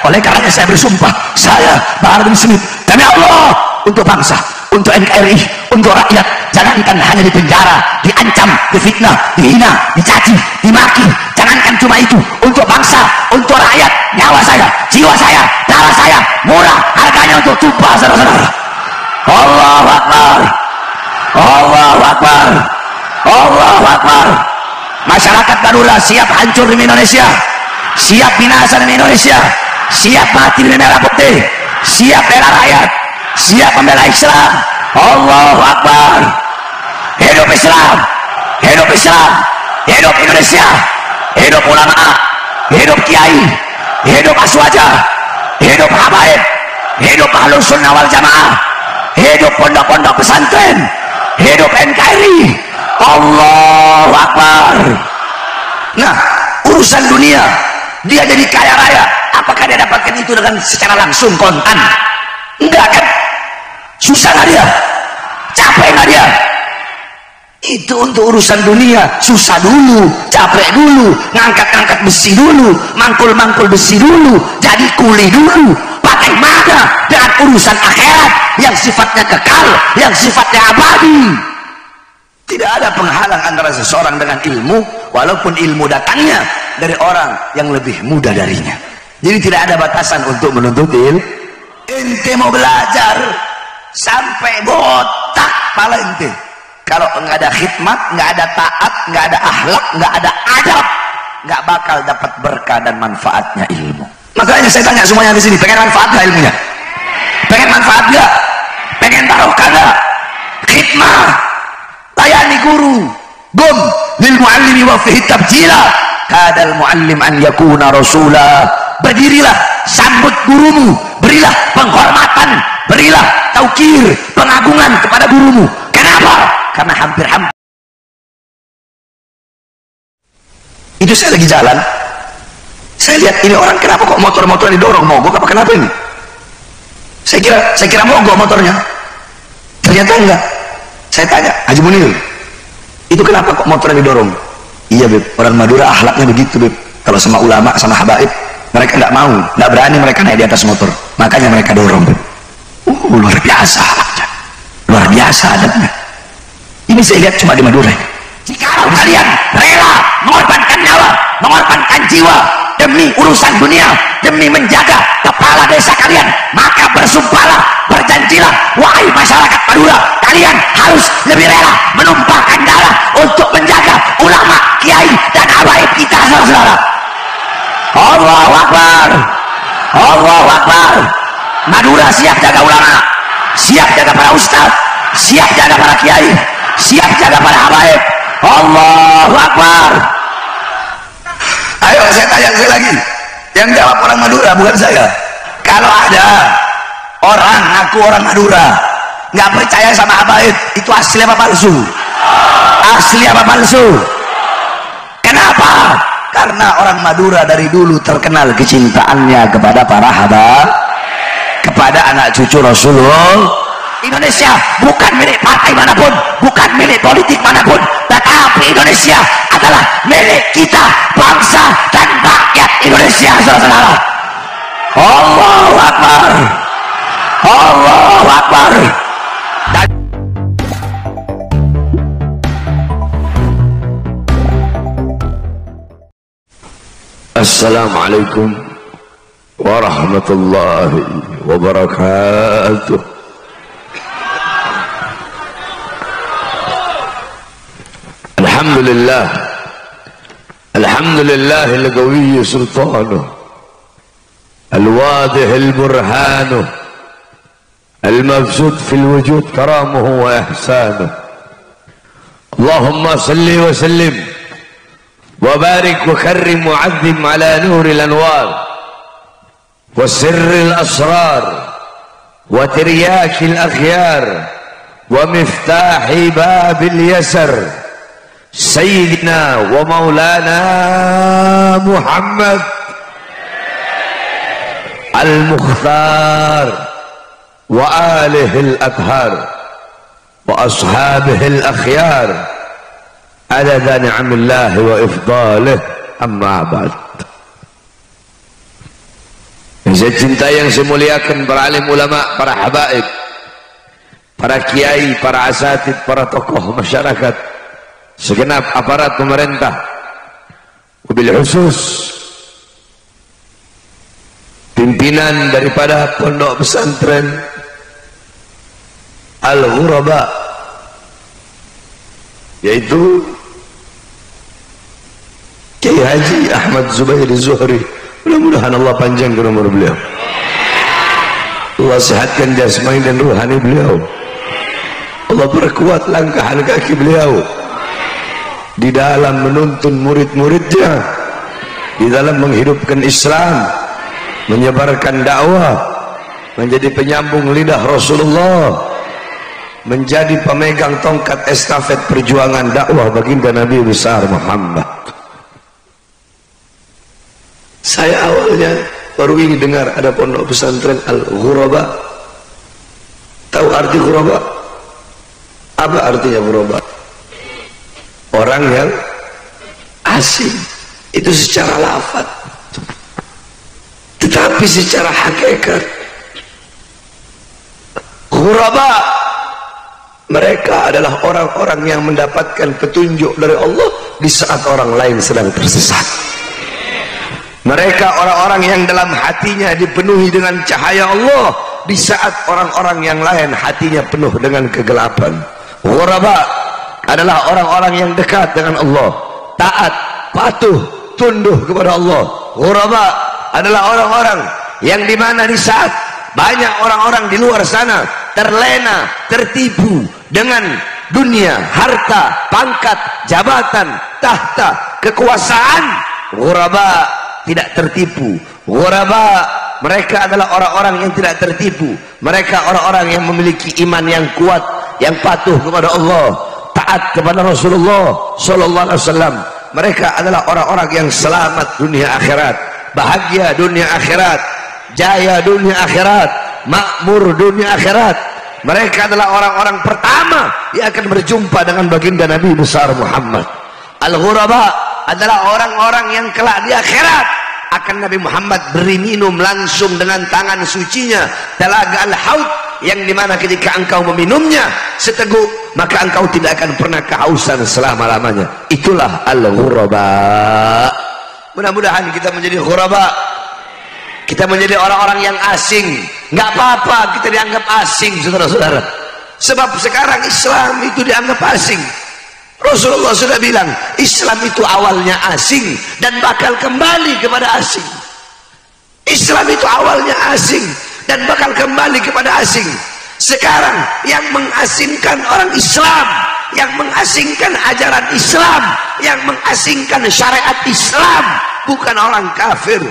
Oleh karenanya saya bersumpah, saya Bahar bin Smith, demi Allah, untuk bangsa, untuk NKRI, untuk rakyat, jangankan hanya di penjara, diancam, difitnah, dihina, dicaci, dimaki, jangankan cuma itu, untuk bangsa, untuk rakyat, nyawa saya, jiwa saya, darah saya murah harganya untuk tumpah, saudara-saudara. Allahu Akbar, Allahu Akbar, Allahu Akbar. Masyarakat Madura siap hancur di Indonesia, siap binasa di Indonesia, siap mati di merah putih, siap bela rakyat, siap membela Islam. Allahu Akbar. Hidup Islam, hidup Islam, hidup Indonesia, hidup ulama, hidup kiai, hidup aswaja, hidup habaib, hidup ahlus sunnah wal jamaah, hidup pondok-pondok pesantren, hidup NKRI. Allahu Akbar. Nah, urusan dunia dia jadi kaya raya, apakah dia dapatkan itu dengan secara langsung kontan? Enggak kan? Susah nggak dia? Capek nggak dia? Itu untuk urusan dunia susah dulu, capek dulu, ngangkat-ngangkat besi dulu, mangkul-mangkul besi dulu, jadi kuli dulu. Bagaimana dengan urusan akhirat yang sifatnya kekal, yang sifatnya abadi? Tidak ada penghalang antara seseorang dengan ilmu, walaupun ilmu datangnya dari orang yang lebih muda darinya. Jadi tidak ada batasan untuk menuntut ilmu. Ente mau belajar sampai botak pala ente, kalau nggak ada khidmat, nggak ada taat, nggak ada akhlak, nggak ada adab, nggak bakal dapat berkah dan manfaatnya ilmu. Makanya saya tanya semuanya di sini, pengen manfaat nggak ilmunya? Pengen manfaat nggak? Pengen barokah nggak? Khidmah, layani guru. Gum lil muallimi wa fihi tabjila, kadal muallim an yakuna rasula. Berdirilah, sambut gurumu, berilah penghormatan, berilah taukir, pengagungan kepada gurumu. Kenapa? Karena hampir-hampir itu saya lagi jalan, saya lihat ini orang, kenapa kok motor-motor didorong, mogok apa kenapa ini? Saya kira mogok motornya, ternyata enggak. Saya tanya Haji Munir, itu kenapa kok motornya didorong? Iya beb, orang Madura akhlaknya begitu beb, kalau sama ulama sama habaib mereka enggak mau, enggak berani mereka naik di atas motor, makanya mereka dorong beb. Luar biasa, luar biasa adabnya. Ini saya lihat cuma di Madura. Jika kalian rela mengorbankan nyawa, mengorbankan jiwa demi urusan dunia, demi menjaga kepala desa kalian, maka bersumpahlah, berjanjilah, wahai masyarakat Madura, kalian harus lebih rela menumpahkan darah untuk menjaga ulama, kiai, dan habaib kita, saudara-saudara. Allahu Akbar, Allahu Akbar. Madura siap jaga ulama, siap jaga para ustaz, siap jaga para kiai, siap jaga para habaib. Allahu Akbar. Ayo saya tanya sekali lagi, yang jawab orang Madura bukan saya. Kalau ada orang ngaku orang Madura nggak percaya sama habaib, itu asli apa palsu? Asli apa palsu? Kenapa? Karena orang Madura dari dulu terkenal kecintaannya kepada para habaib, kepada anak cucu Rasulullah. Indonesia bukan milik partai manapun, bukan milik politik manapun, tetapi Indonesia adalah milik kita, bangsa dan rakyat Indonesia, saudara-saudara. Allahu Akbar, Allahu Akbar. Assalamualaikum warahmatullahi wabarakatuh. Alhamdulillah, alhamdulillah al-qawi sultanuh, al-wadih al-burhanuh, al-mabsut fil wujud karamuhu wa ihsanuh. Allahumma salli wa sallim wa barik wa karrim wa azzim ala nuril anwar wa sirril asrar wa tiryakil akhyar wa miftahi babil yasar Sayyidina wa maulana Muhammad al-Mukhtar wa alihi al-athhar wa ashabihi al-akhyar adada ni'amillahi wa ifdalih, amma ba'd. Yang Yang saya cintai, yang saya muliakan, para alim ulama, para habaib, para kiai, para asatid, para tokoh masyarakat, segenap aparat pemerintah, wabil khusus pimpinan daripada pondok pesantren Al-Ghuraba, yaitu Kiai Haji Ahmad Zubair Zuhri. Mudah-mudahan Allah panjangkan umur beliau, Allah sehatkan jasmani dan ruhani beliau, Allah perkuat langkah kaki beliau di dalam menuntun murid-muridnya, di dalam menghidupkan Islam, menyebarkan dakwah, menjadi penyambung lidah Rasulullah, menjadi pemegang tongkat estafet perjuangan dakwah baginda Nabi besar Muhammad. Saya awalnya baru ini dengar ada pondok pesantren Al-Ghuraba. Tahu arti ghuraba? Apa artinya ghuraba? Orang yang asing. Itu secara lafaz, tetapi secara hakikat ghuraba, mereka adalah orang-orang yang mendapatkan petunjuk dari Allah di saat orang lain sedang tersesat. Mereka orang-orang yang dalam hatinya dipenuhi dengan cahaya Allah di saat orang-orang yang lain hatinya penuh dengan kegelapan. Ghuraba adalah orang-orang yang dekat dengan Allah, taat, patuh, tunduk kepada Allah. Ghuraba adalah orang-orang yang dimana di saat banyak orang-orang di luar sana terlena, tertipu dengan dunia, harta, pangkat, jabatan, tahta, kekuasaan, ghuraba tidak tertipu. Ghuraba, mereka adalah orang-orang yang tidak tertipu. Mereka orang-orang yang memiliki iman yang kuat, yang patuh kepada Allah, taat kepada Rasulullah sallallahu alaihi wasallam. Mereka adalah orang-orang yang selamat dunia akhirat, bahagia dunia akhirat, jaya dunia akhirat, makmur dunia akhirat. Mereka adalah orang-orang pertama yang akan berjumpa dengan baginda Nabi besar Muhammad. Al-Ghuraba adalah orang-orang yang kelak di akhirat akan Nabi Muhammad beri minum langsung dengan tangan sucinya telaga Al-Haud, yang dimana ketika engkau meminumnya seteguk maka engkau tidak akan pernah kehausan selama-lamanya. Itulah Al-Ghuraba. Mudah-mudahan kita menjadi ghuraba, kita menjadi orang-orang yang asing. Nggak apa-apa kita dianggap asing, saudara-saudara, sebab sekarang Islam itu dianggap asing. Rasulullah sudah bilang Islam itu awalnya asing dan bakal kembali kepada asing. Islam itu awalnya asing dan bakal kembali kepada asing. Sekarang yang mengasingkan orang Islam, yang mengasingkan ajaran Islam, yang mengasingkan syariat Islam bukan orang kafir,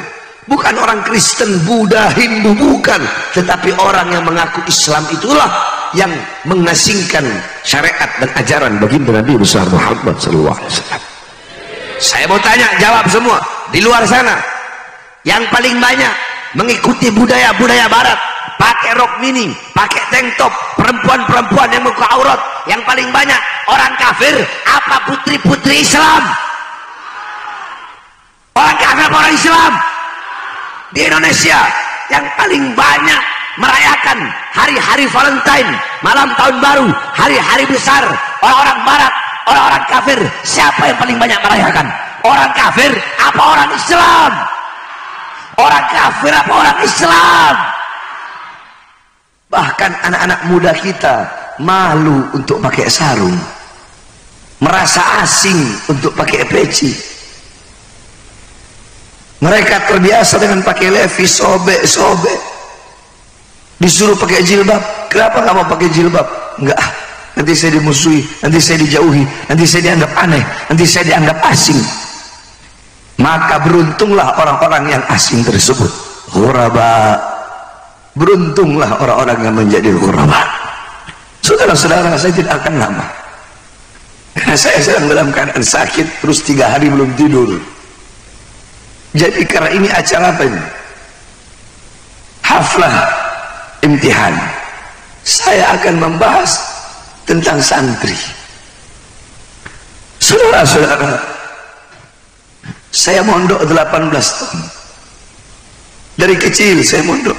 bukan orang Kristen, Buddha, Hindu, bukan, tetapi orang yang mengaku Islam itulah yang mengasingkan syariat dan ajaran baginda Nabi besar Muhammad sallallahu alaihi wasallam. Saya mau tanya, jawab semua di luar sana, yang paling banyak mengikuti budaya barat, pakai rok mini, pakai tank top, perempuan-perempuan yang buka aurat, yang paling banyak orang kafir apa putri-putri Islam? Orang kafir apa orang Islam? Di Indonesia yang paling banyak merayakan hari-hari Valentine, malam tahun baru, hari-hari besar, orang-orang barat, orang-orang kafir. Siapa yang paling banyak merayakan? Orang kafir apa orang Islam? Orang kafir apa orang Islam? Bahkan anak-anak muda kita malu untuk pakai sarung, merasa asing untuk pakai peci. Mereka terbiasa dengan pakai levis, sobek. Disuruh pakai jilbab, kenapa nggak mau pakai jilbab? Enggak, nanti saya dimusuhi, nanti saya dijauhi, nanti saya dianggap aneh, nanti saya dianggap asing. Maka beruntunglah orang-orang yang asing tersebut, ghuraba. Beruntunglah orang-orang yang menjadi ghuraba. Saudara-saudara, saya tidak akan lama karena saya sedang dalam keadaan sakit, terus 3 hari belum tidur. Jadi karena ini acara apa ini? Haflah imtihan. Saya akan membahas tentang santri. Saudara-saudara, saya mondok 18 tahun. Dari kecil saya mondok.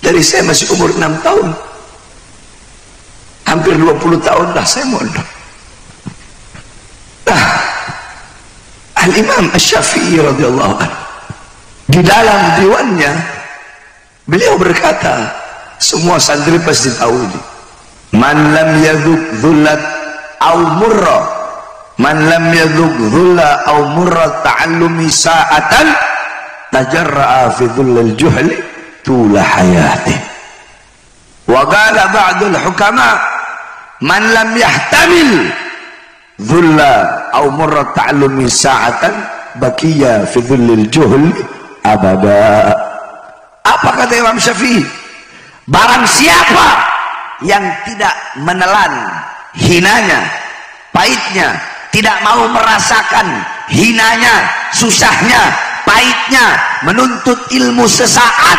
Dari saya masih umur 6 tahun. Hampir 20 tahun lah saya mondok. Nah, Al-Imam Asy-Syafi'i radhiyallahu anhu di dalam diwannya beliau berkata, semua santri pasti tahu ini. Man lam yadhuq dhullat aw murra, man lam yadhuq dhulla aw murra ta'allumi sa'atan tajarra'a fi dhullil juhli tula hayati. Wa qala ba'dul hukama man lam yahtamil dhulla aw murra ta'allumi sa'atan baqiya fi dhullil juhli abada. Apa kata Imam Syafi'i? Barang siapa yang tidak menelan hinanya, pahitnya, tidak mau merasakan hinanya, susahnya, pahitnya menuntut ilmu sesaat,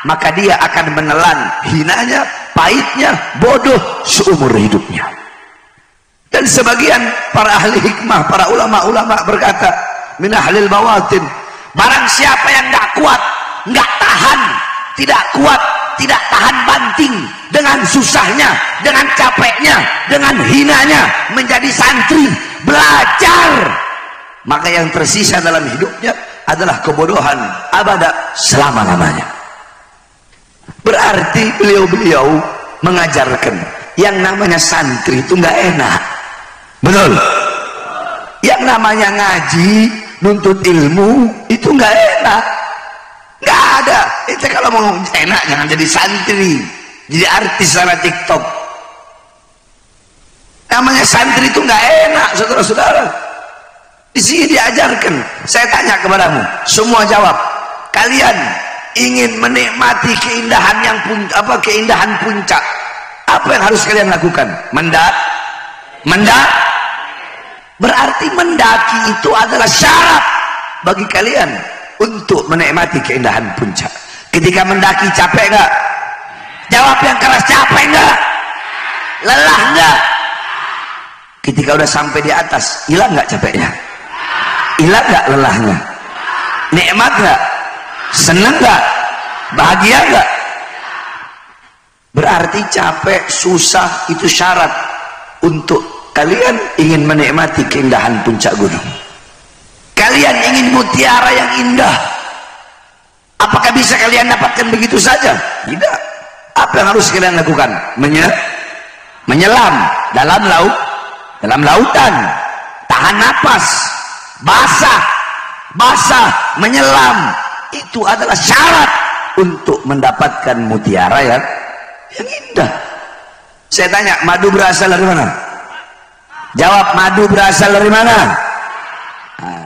maka dia akan menelan hinanya, pahitnya, bodoh seumur hidupnya. Dan sebagian para ahli hikmah, para ulama-ulama berkata, min ahlil bawatin, barang siapa yang nggak kuat, nggak tahan, tidak kuat, tidak tahan banting dengan susahnya, dengan capeknya, dengan hinanya menjadi santri, belajar, maka yang tersisa dalam hidupnya adalah kebodohan abada selama-lamanya. Berarti beliau-beliau mengajarkan yang namanya santri itu nggak enak. Betul? Yang namanya ngaji, nuntut ilmu itu nggak enak. Nggak ada. Itu kalau mau enak jangan jadi santri, jadi artis sama TikTok. Namanya santri itu nggak enak, saudara-saudara. Di sini diajarkan. Saya tanya kepadamu, semua jawab. Kalian ingin menikmati keindahan yang keindahan puncak, apa yang harus kalian lakukan? Berarti mendaki itu adalah syarat bagi kalian untuk menikmati keindahan puncak. Ketika mendaki capek nggak? Jawab yang keras, capek nggak? Lelah nggak? Ketika udah sampai di atas, hilang nggak capeknya? Hilang nggak lelahnya? Nikmat nggak? Senang nggak? Bahagia nggak? Berarti capek, susah itu syarat untuk kalian ingin menikmati keindahan puncak gunung. Kalian ingin mutiara yang indah, apakah bisa kalian dapatkan begitu saja? Tidak. Apa yang harus kalian lakukan? Menyelam dalam lautan, tahan napas, basah, menyelam, itu adalah syarat untuk mendapatkan mutiara yang indah. Saya tanya, madu berasal dari mana? Jawab, madu berasal dari mana? Nah,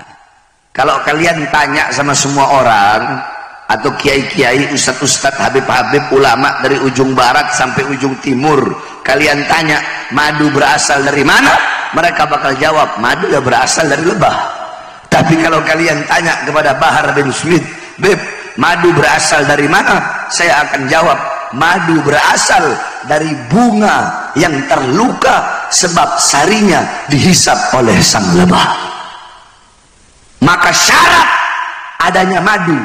kalau kalian tanya sama semua orang, atau kiai-kiai, ustadz-ustadz, habib-habib, ulama dari ujung barat sampai ujung timur, kalian tanya madu berasal dari mana, mereka bakal jawab madu ya berasal dari lebah. Tapi kalau kalian tanya kepada Bahar bin Smith, Beb, madu berasal dari mana, saya akan jawab madu berasal dari bunga yang terluka sebab sarinya dihisap oleh sang lebah. Maka syarat adanya madu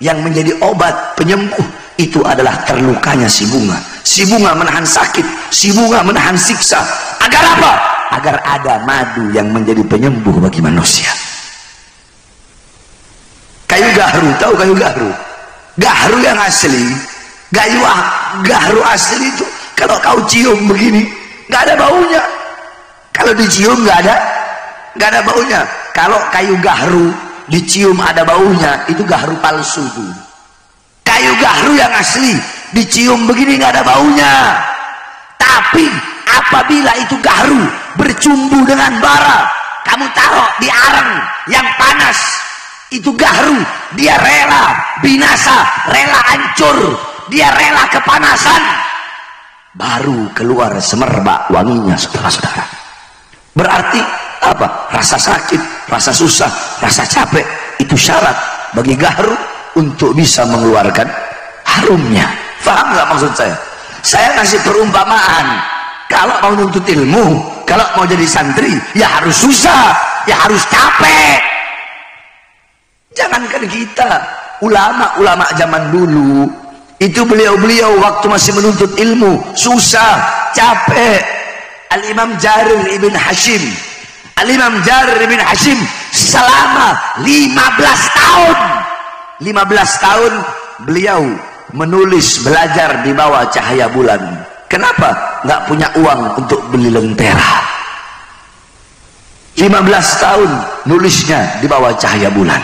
yang menjadi obat penyembuh itu adalah terlukanya si bunga. Si bunga menahan sakit, si bunga menahan siksa. Agar apa? Agar ada madu yang menjadi penyembuh bagi manusia. Kayu gahru, tahu kayu gahru? Gahru yang asli, gahru asli itu kalau kau cium begini nggak ada baunya. Kalau dicium nggak ada baunya. Kalau kayu gahru dicium ada baunya, itu gahru palsu tuh. Kayu gahru yang asli dicium begini nggak ada baunya. Tapi apabila itu gahru bercumbu dengan bara, kamu taruh di arang yang panas, itu gahru, dia rela binasa, rela hancur, dia rela kepanasan, baru keluar semerbak wanginya, saudara-saudara. Berarti apa? Rasa sakit, rasa susah, rasa capek, itu syarat bagi gahru untuk bisa mengeluarkan harumnya. Paham nggak maksud saya? Saya ngasih perumpamaan. Kalau mau nuntut ilmu, kalau mau jadi santri, ya harus susah, ya harus capek. Jangankan kita, ulama-ulama zaman dulu itu beliau-beliau waktu masih menuntut ilmu susah, capek. Al-Imam Jarir ibn Hashim, Al-Imam Jarir ibn Hashim selama 15 tahun 15 tahun beliau menulis, belajar di bawah cahaya bulan. Kenapa? Nggak punya uang untuk beli lentera. 15 tahun nulisnya di bawah cahaya bulan.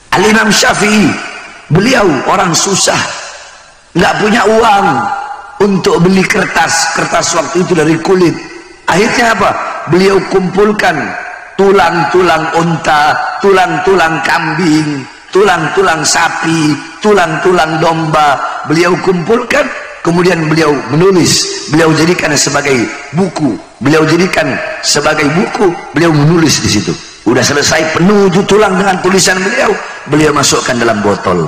Al-Imam Syafi'i, beliau orang susah, nggak punya uang untuk beli kertas waktu itu dari kulit. Akhirnya apa? Beliau kumpulkan tulang-tulang unta, tulang-tulang kambing, tulang-tulang sapi, tulang-tulang domba, beliau kumpulkan, kemudian beliau menulis, beliau jadikan sebagai buku, beliau menulis di situ. Udah selesai penuh tulang dengan tulisan beliau, beliau masukkan dalam botol.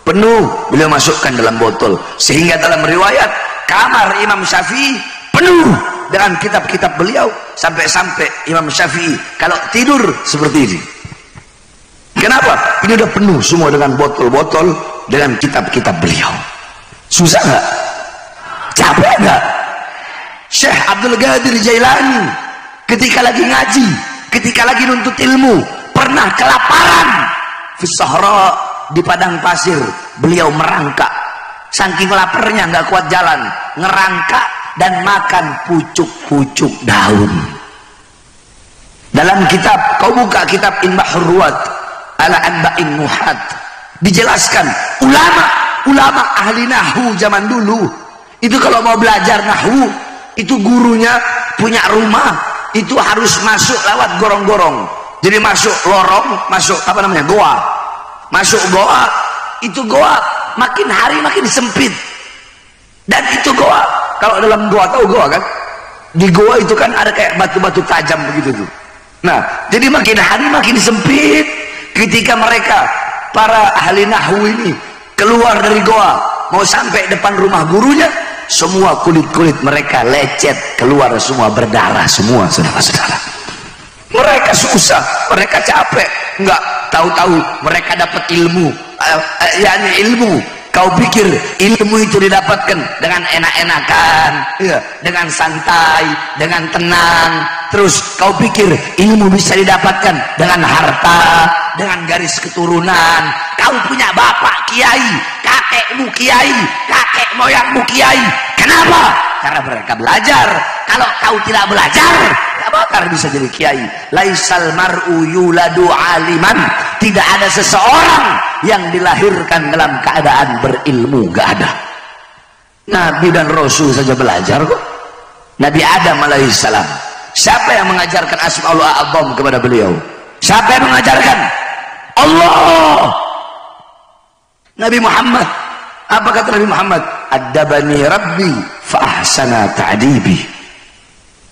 Penuh, beliau masukkan dalam botol, sehingga dalam riwayat kamar Imam Syafi'i penuh dengan kitab-kitab beliau, sampai-sampai Imam Syafi'i kalau tidur seperti ini. Kenapa? Ini udah penuh semua dengan botol-botol dengan kitab-kitab beliau. Susah nggak? Capek nggak? Syekh Abdul Qadir Jailani ketika lagi ngaji, ketika lagi nuntut ilmu, pernah kelaparan fi sahra, di padang pasir. Beliau merangkak, saking laparnya nggak kuat jalan, ngerangkak dan makan pucuk-pucuk daun. Dalam kitab, kau buka kitab Inbahur Ruwat ala Anba'in Nuhat, dijelaskan ulama ahli nahwu zaman dulu itu kalau mau belajar nahwu itu gurunya punya rumah itu harus masuk lewat gorong-gorong. Jadi masuk lorong, masuk goa, masuk goa, itu goa makin hari makin sempit. Dan itu goa, kalau dalam goa, tahu goa kan, di goa itu kan ada kayak batu-batu tajam begitu tuh. Nah, jadi makin hari makin sempit. Ketika mereka para ahli nahwu ini keluar dari goa mau sampai depan rumah gurunya, semua kulit-kulit mereka lecet, keluar semua, berdarah semua, saudara-saudara. Mereka susah, mereka capek, nggak tahu-tahu mereka dapat ilmu, ilmu. Kau pikir ilmu itu didapatkan dengan enak-enakan, ya, dengan santai, dengan tenang. Terus kau pikir ilmu bisa didapatkan dengan harta, dengan garis keturunan. Kau punya bapak kiai, kakekmu kiai, kakek moyangmu kiai. Kenapa? Karena mereka belajar. Kalau kau tidak belajar, tak bakal bisa jadi kiai. Laisal mar'u yuladu aliman. Tidak ada seseorang yang dilahirkan dalam keadaan berilmu, gak ada. Nabi dan Rasul saja belajar kok. Nabi Adam alaihissalam, siapa yang mengajarkan asmaul a'zam kepada beliau? Siapa yang mengajarkan? Allah. Nabi Muhammad, apa kata Nabi Muhammad? Addabani Rabbi fa ahsana ta'dibi.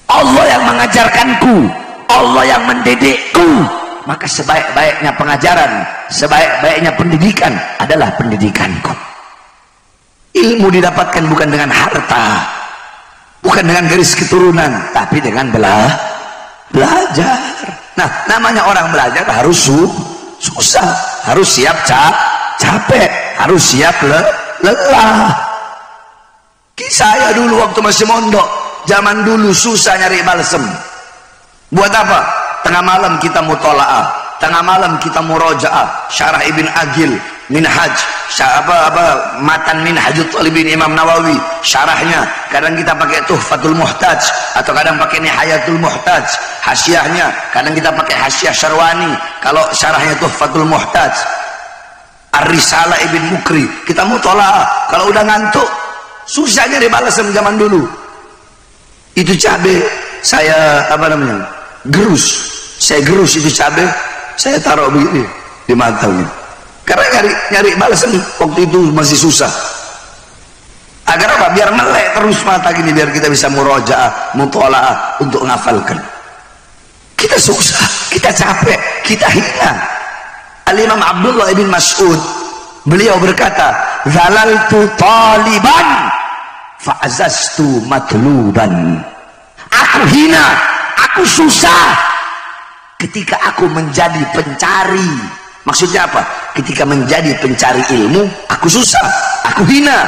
Allah yang mengajarkanku, Allah yang mendidikku. Maka sebaik-baiknya pengajaran, sebaik-baiknya pendidikan adalah pendidikanku. Ilmu didapatkan bukan dengan harta, bukan dengan garis keturunan, tapi dengan belajar. Nah, namanya orang belajar harus susah, harus siap capek, harus siap lelah. Saya dulu waktu masih mondok, zaman dulu susah nyari balsem. Buat apa? Tengah malam kita mutola'ah, tengah malam kita murojaah, syarah Ibn Agil, Minhaj, matan Minhajut Talibin Imam Nawawi, syarahnya. Kadang kita pakai Tuhfatul Muhtaj, atau kadang pakai Nihayatul Muhtaj, hasyiahnya. Kadang kita pakai hasyiah Syarwani, kalau syarahnya Tuhfatul Muhtaj. Ar-Risalah Ibn Mukri, kita mutola'ah. Kalau udah ngantuk, susah nyari balsem zaman dulu. Itu cabai, saya gerus. Saya gerus itu cabai, saya taruh begini di mata gitu. Karena nyari balsem waktu itu masih susah. Agar apa? Biar melek terus mata gini, biar kita bisa murojaah, mutola'ah untuk ngafalkan. Kita susah, kita capek, kita hina. Al-Imam Abdullah ibn Mas'ud, beliau berkata, zalaltu taliban fa'azaztu matluban. Aku hina, aku susah ketika aku menjadi pencari, Maksudnya apa? Ketika menjadi pencari ilmu, aku susah, aku hina.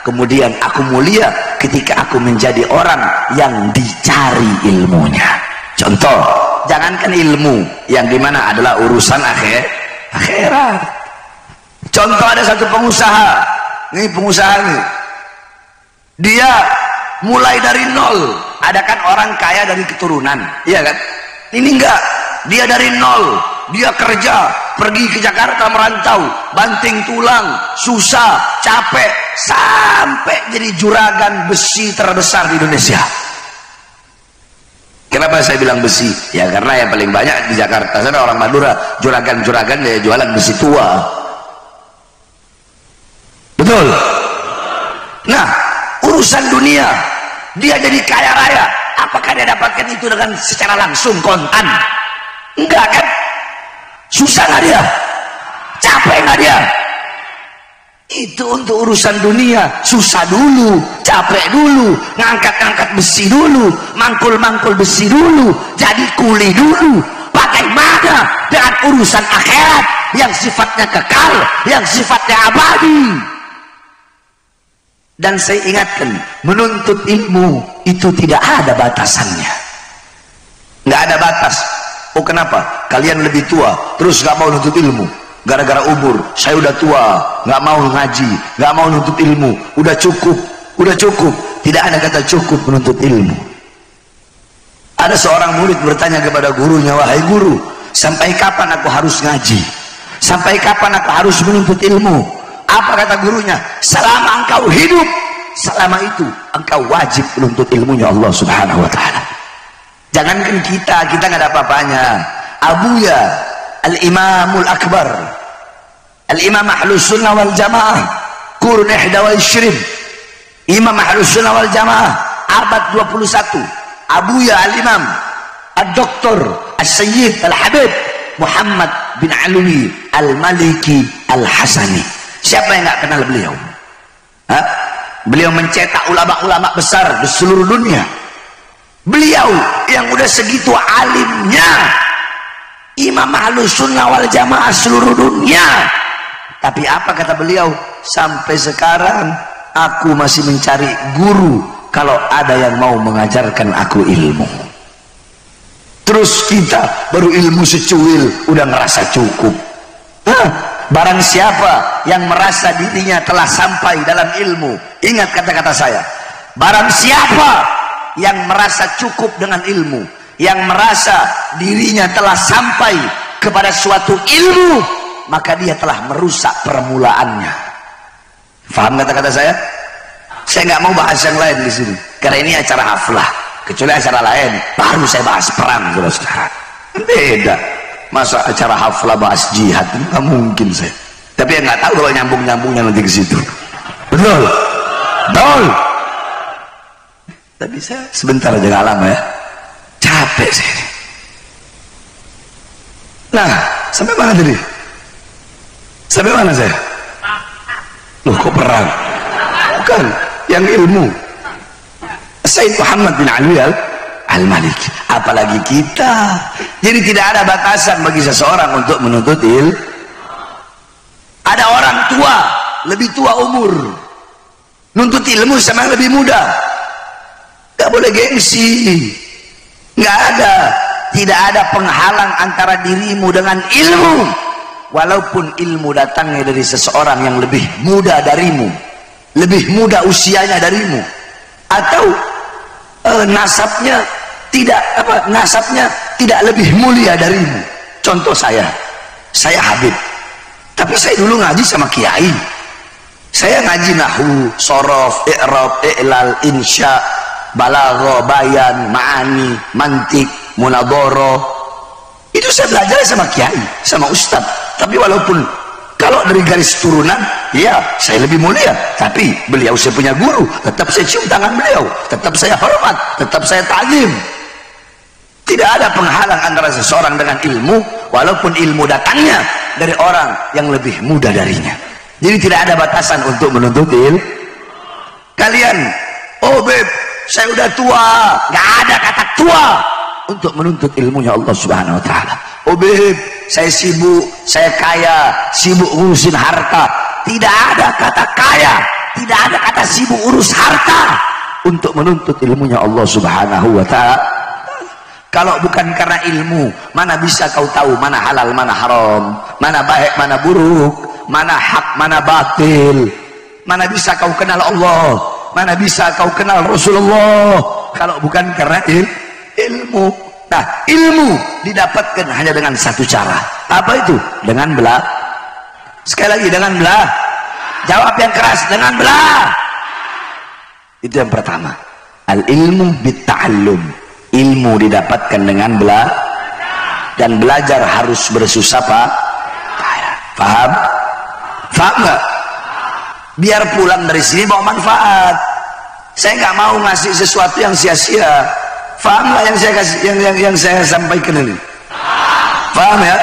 Kemudian aku mulia ketika aku menjadi orang yang dicari ilmunya. Contoh, jangankan ilmu yang dimana adalah urusan akhirat. Contoh, ada satu pengusaha, ini pengusaha nih, dia mulai dari nol. Ada kan orang kaya dari keturunan, iya kan? Ini enggak, dia dari nol, dia kerja, pergi ke Jakarta merantau, banting tulang, susah, capek, sampai jadi juragan besi terbesar di Indonesia. Kenapa saya bilang besi? Ya karena yang paling banyak di Jakarta sana orang Madura, juragan-juragan ya jualan besi tua. Betul? Nah, urusan dunia, dia jadi kaya raya. Apakah dia dapatkan itu dengan secara langsung, kontan? Enggak kan? Susah nggak dia? Capek nggak dia? Itu untuk urusan dunia, susah dulu, capek dulu, ngangkat-ngangkat besi dulu, mangkul-mangkul besi dulu, jadi kuli dulu. Bagaimana dengan urusan akhirat yang sifatnya kekal, yang sifatnya abadi? Dan saya ingatkan, menuntut ilmu itu tidak ada batasannya, nggak ada batas. Oh kenapa? Kalian lebih tua, terus nggak mau nuntut ilmu? Gara-gara umur, saya udah tua, nggak mau ngaji, nggak mau nuntut ilmu. Udah cukup, udah cukup. Tidak ada kata cukup menuntut ilmu. Ada seorang murid bertanya kepada gurunya, wahai guru, sampai kapan aku harus ngaji? Sampai kapan aku harus menuntut ilmu? Apa kata gurunya? Selama engkau hidup, selama itu engkau wajib menuntut ilmunya Allah Subhanahu wa ta'ala. Jangankan kita nggak ada apa-apanya. Abuya Al-Imamul Akbar, Al-Imam Ahlus Sunnah wal Jamaah, Qurun 21, Imam Ahlus Sunnah wal Jamaah abad 21, Abuya Al-Imam Ad-Doktor As-Sayyid Al-Habib Muhammad bin Alwi Al-Maliki Al-Hasani. Siapa yang nggak kenal beliau? Hah? Beliau mencetak ulama-ulama besar di seluruh dunia. Beliau yang udah segitu alimnya, Imam Ahlus Sunnah wal Jamaah seluruh dunia. Tapi apa kata beliau? Sampai sekarang aku masih mencari guru kalau ada yang mau mengajarkan aku ilmu. Terus kita baru ilmu secuil udah ngerasa cukup. Barang siapa yang merasa dirinya telah sampai dalam ilmu, ingat kata-kata saya, barang siapa yang merasa cukup dengan ilmu, yang merasa dirinya telah sampai kepada suatu ilmu, maka dia telah merusak permulaannya. Faham kata-kata saya? Saya nggak mau bahas yang lain di sini, karena ini acara haflah. Kecuali acara lain, baru saya bahas perang. Beda. Masa acara haflah bahas jihad? Nggak mungkin saya. Tapi yang nggak tahu kalau nyambung-nyambungnya nanti ke situ. Betul? Betul? Tapi saya sebentar aja nggak lama ya. Capek saya. Nah, sampai mana tadi? Sampai mana saya? Loh, kok perang? Bukan, yang ilmu. Sayyid Muhammad bin Alwi Al-Maliki. Apalagi kita. Jadi tidak ada batasan bagi seseorang untuk menuntut ilmu. Ada orang tua, lebih tua umur, nuntut ilmu sama yang lebih muda. Gak boleh gengsi. Gak ada. Tidak ada penghalang antara dirimu dengan ilmu. Walaupun ilmu datangnya dari seseorang yang lebih muda darimu, lebih muda usianya darimu, atau nasabnya tidak lebih mulia darimu. Contoh saya Habib, tapi saya dulu ngaji sama kiai. Saya ngaji nahwu, sorof, i'rab, i'lal, insya, balagha, bayan, ma'ani, mantik, munadharah. Itu saya belajar sama kiai, sama ustad. Tapi walaupun kalau dari garis turunan, ya saya lebih mulia, tapi beliau saya punya guru, tetap saya cium tangan beliau, tetap saya hormat, tetap saya ta'zim. Tidak ada penghalang antara seseorang dengan ilmu, walaupun ilmu datangnya dari orang yang lebih muda darinya. Jadi tidak ada batasan untuk menuntut ilmu. Kalian, oh beb, saya udah tua, nggak ada kata tua untuk menuntut ilmunya Allah Subhanahu Wa Taala. Oh beb, saya sibuk, saya kaya, sibuk ngurusin harta. Tidak ada kata kaya, tidak ada kata sibuk urus harta untuk menuntut ilmunya Allah Subhanahu wa ta'ala. Kalau bukan karena ilmu, mana bisa kau tahu mana halal, mana haram, mana baik, mana buruk, mana hak, mana batil. Mana bisa kau kenal Allah, mana bisa kau kenal Rasulullah kalau bukan karena ilmu. Nah, ilmu didapatkan hanya dengan satu cara. Apa itu? Dengan belajar. Sekali lagi, dengan belajar. Jawab yang keras, dengan belajar. Itu yang pertama. Al-ilmu bitta'allum. Ilmu didapatkan dengan belajar, dan belajar harus bersusah payah. Paham? Paham nggak? Biar pulang dari sini bawa manfaat. Saya nggak mau ngasih sesuatu yang sia-sia. Paham nggak yang saya kasih, yang saya sampaikan ini? Paham ya?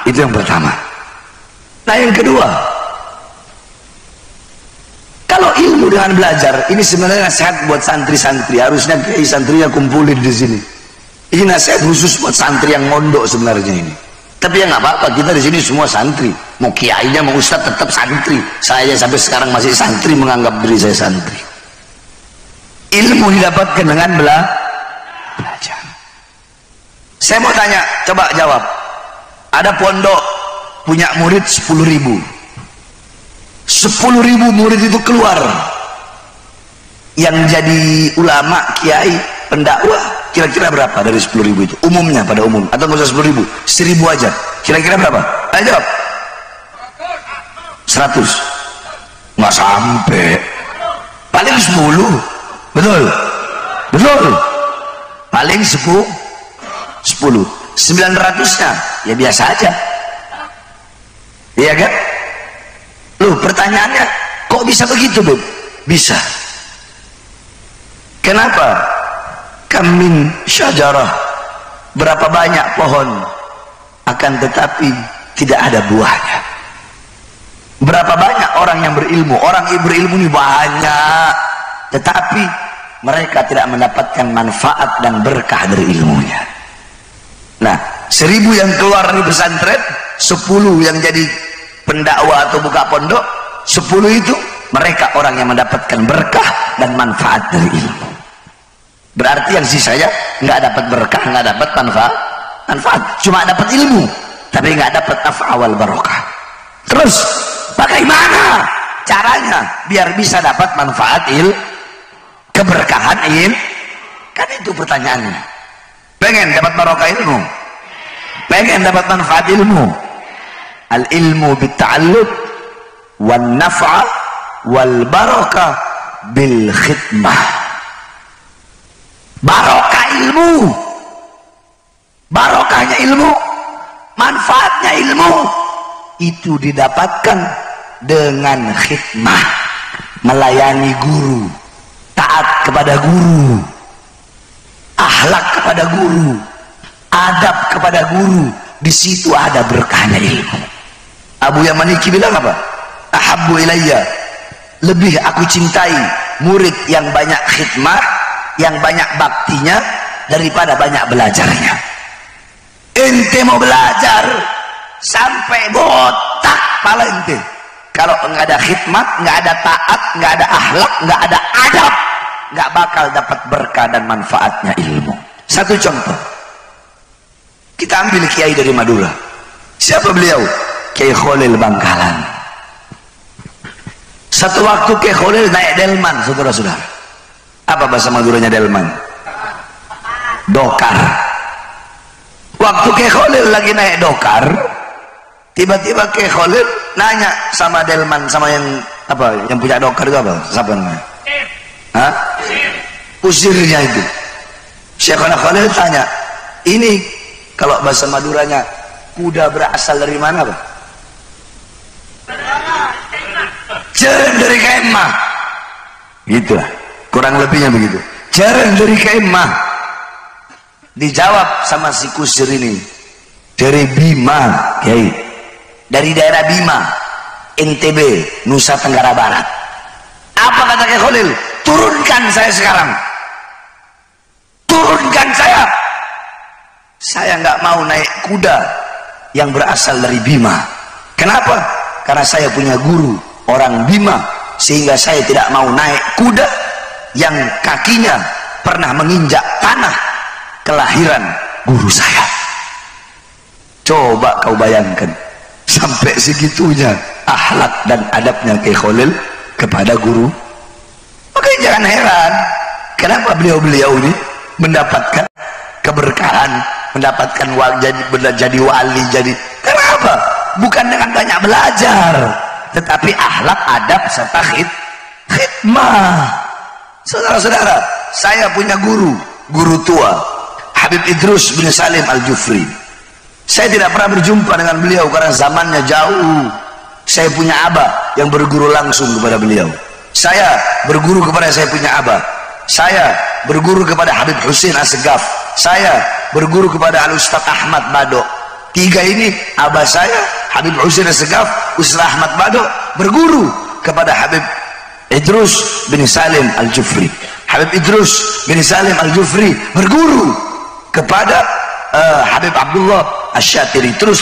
Itu yang pertama. Nah, yang kedua, kalau ilmu dengan belajar, ini sebenarnya nasihat buat santri-santri. Harusnya kiai santrinya kumpulin di sini. Ini nasihat khusus buat santri yang mondok sebenarnya ini. Tapi ya nggak apa-apa, kita di sini semua santri. Mau kiainya, mau ustadz, tetap santri. Saya sampai sekarang masih santri, menganggap diri saya santri. Ilmu didapatkan dengan belajar. Saya mau tanya, coba jawab. Ada pondok punya murid 10.000. 10.000 murid itu keluar. Yang jadi ulama, kiai, pendakwah, kira-kira berapa dari 10.000 itu? Umumnya, pada umum. Atau nggak usah 10.000, 1.000 aja. Kira-kira berapa? Ayo jawab. 100. Nggak sampai. Paling 10. Betul? Betul? Paling 10. 900-nya ya biasa aja. Iya kan? Loh, pertanyaannya, kok bisa begitu, Beb? Bisa. Kenapa? Kamin syajarah, berapa banyak pohon, akan tetapi tidak ada buahnya. Berapa banyak orang yang berilmu, orang berilmu ini banyak, tetapi mereka tidak mendapatkan manfaat dan berkah dari ilmunya. Nah, 1.000 yang keluar dari pesantren, 10 yang jadi pendakwah atau buka pondok, 10 itu mereka orang yang mendapatkan berkah dan manfaat dari ilmu. Berarti yang sisanya nggak dapat berkah, nggak dapat manfaat, cuma dapat ilmu, tapi nggak dapat naf'a wal barokah. Terus bagaimana caranya biar bisa dapat manfaat keberkahan ilmu? Kan itu pertanyaannya. Pengen dapat barokah ilmu, pengen dapat manfaat ilmu. Al ilmu bitta'allum wan naf'a wal barakah bil khidmah. Barokah ilmu, barokahnya ilmu, manfaatnya ilmu itu didapatkan dengan khidmah, melayani guru, taat kepada guru, akhlak kepada guru, adab kepada guru. Di situ ada berkahnya ilmu. Abu Yamaniki bilang apa? Ahabbu ilayya, lebih aku cintai murid yang banyak khidmat, yang banyak baktinya daripada banyak belajarnya. Ente mau belajar sampai botak kepala ente, kalau nggak ada khidmat, nggak ada taat, nggak ada akhlak, nggak ada adab, nggak bakal dapat berkah dan manfaatnya ilmu. Satu contoh, kita ambil kiai dari Madura. Siapa beliau? Kiai Kholil Bangkalan. Satu waktu Kiai Kholil naik delman, saudara-saudara. Apa bahasa Maduranya delman? Dokar. Waktu Kiai Kholil lagi naik dokar, tiba-tiba Kiai Kholil nanya sama delman, sama yang apa, yang punya dokar itu apa? Siapa namanya? Hah? Usirnya itu. Syekhana Khalil tanya, ini kalau bahasa Maduranya kuda berasal dari mana, Pak? Jeren dari kemah. Gitulah, kurang lebihnya begitu. Jeren dari kemah. Dijawab sama si kusir ini, dari Bima, Kiai. Dari daerah Bima, NTB, Nusa Tenggara Barat. Apa kata Kiai Khalil? Turunkan saya sekarang. Turunkan saya. Saya nggak mau naik kuda yang berasal dari Bima. Kenapa? Karena saya punya guru orang Bima, sehingga saya tidak mau naik kuda yang kakinya pernah menginjak tanah kelahiran guru saya. Coba kau bayangkan, sampai segitunya akhlak dan adabnya Kiai Khalil kepada guru. Makanya jangan heran kenapa beliau-beliau ini mendapatkan keberkahan, mendapatkan jadi wali, jadi kenapa? Bukan dengan banyak belajar, tetapi akhlak, adab serta khidmah. Saudara-saudara, saya punya guru tua, Habib Idrus bin Salim Al-Jufri. Saya tidak pernah berjumpa dengan beliau karena zamannya jauh. Saya punya abah yang berguru langsung kepada beliau. Saya berguru kepada saya punya abah. Saya berguru kepada Habib Husin Assegaf. Saya berguru kepada Al-Ustaz Ahmad Badok. Tiga ini abah saya, Habib Husin Assegaf, Ustaz Ahmad Badok, berguru kepada Habib Idrus bin Salim Al-Jufri. Habib Idrus bin Salim Al-Jufri berguru kepada Habib Abdullah Asy-Syatiri, terus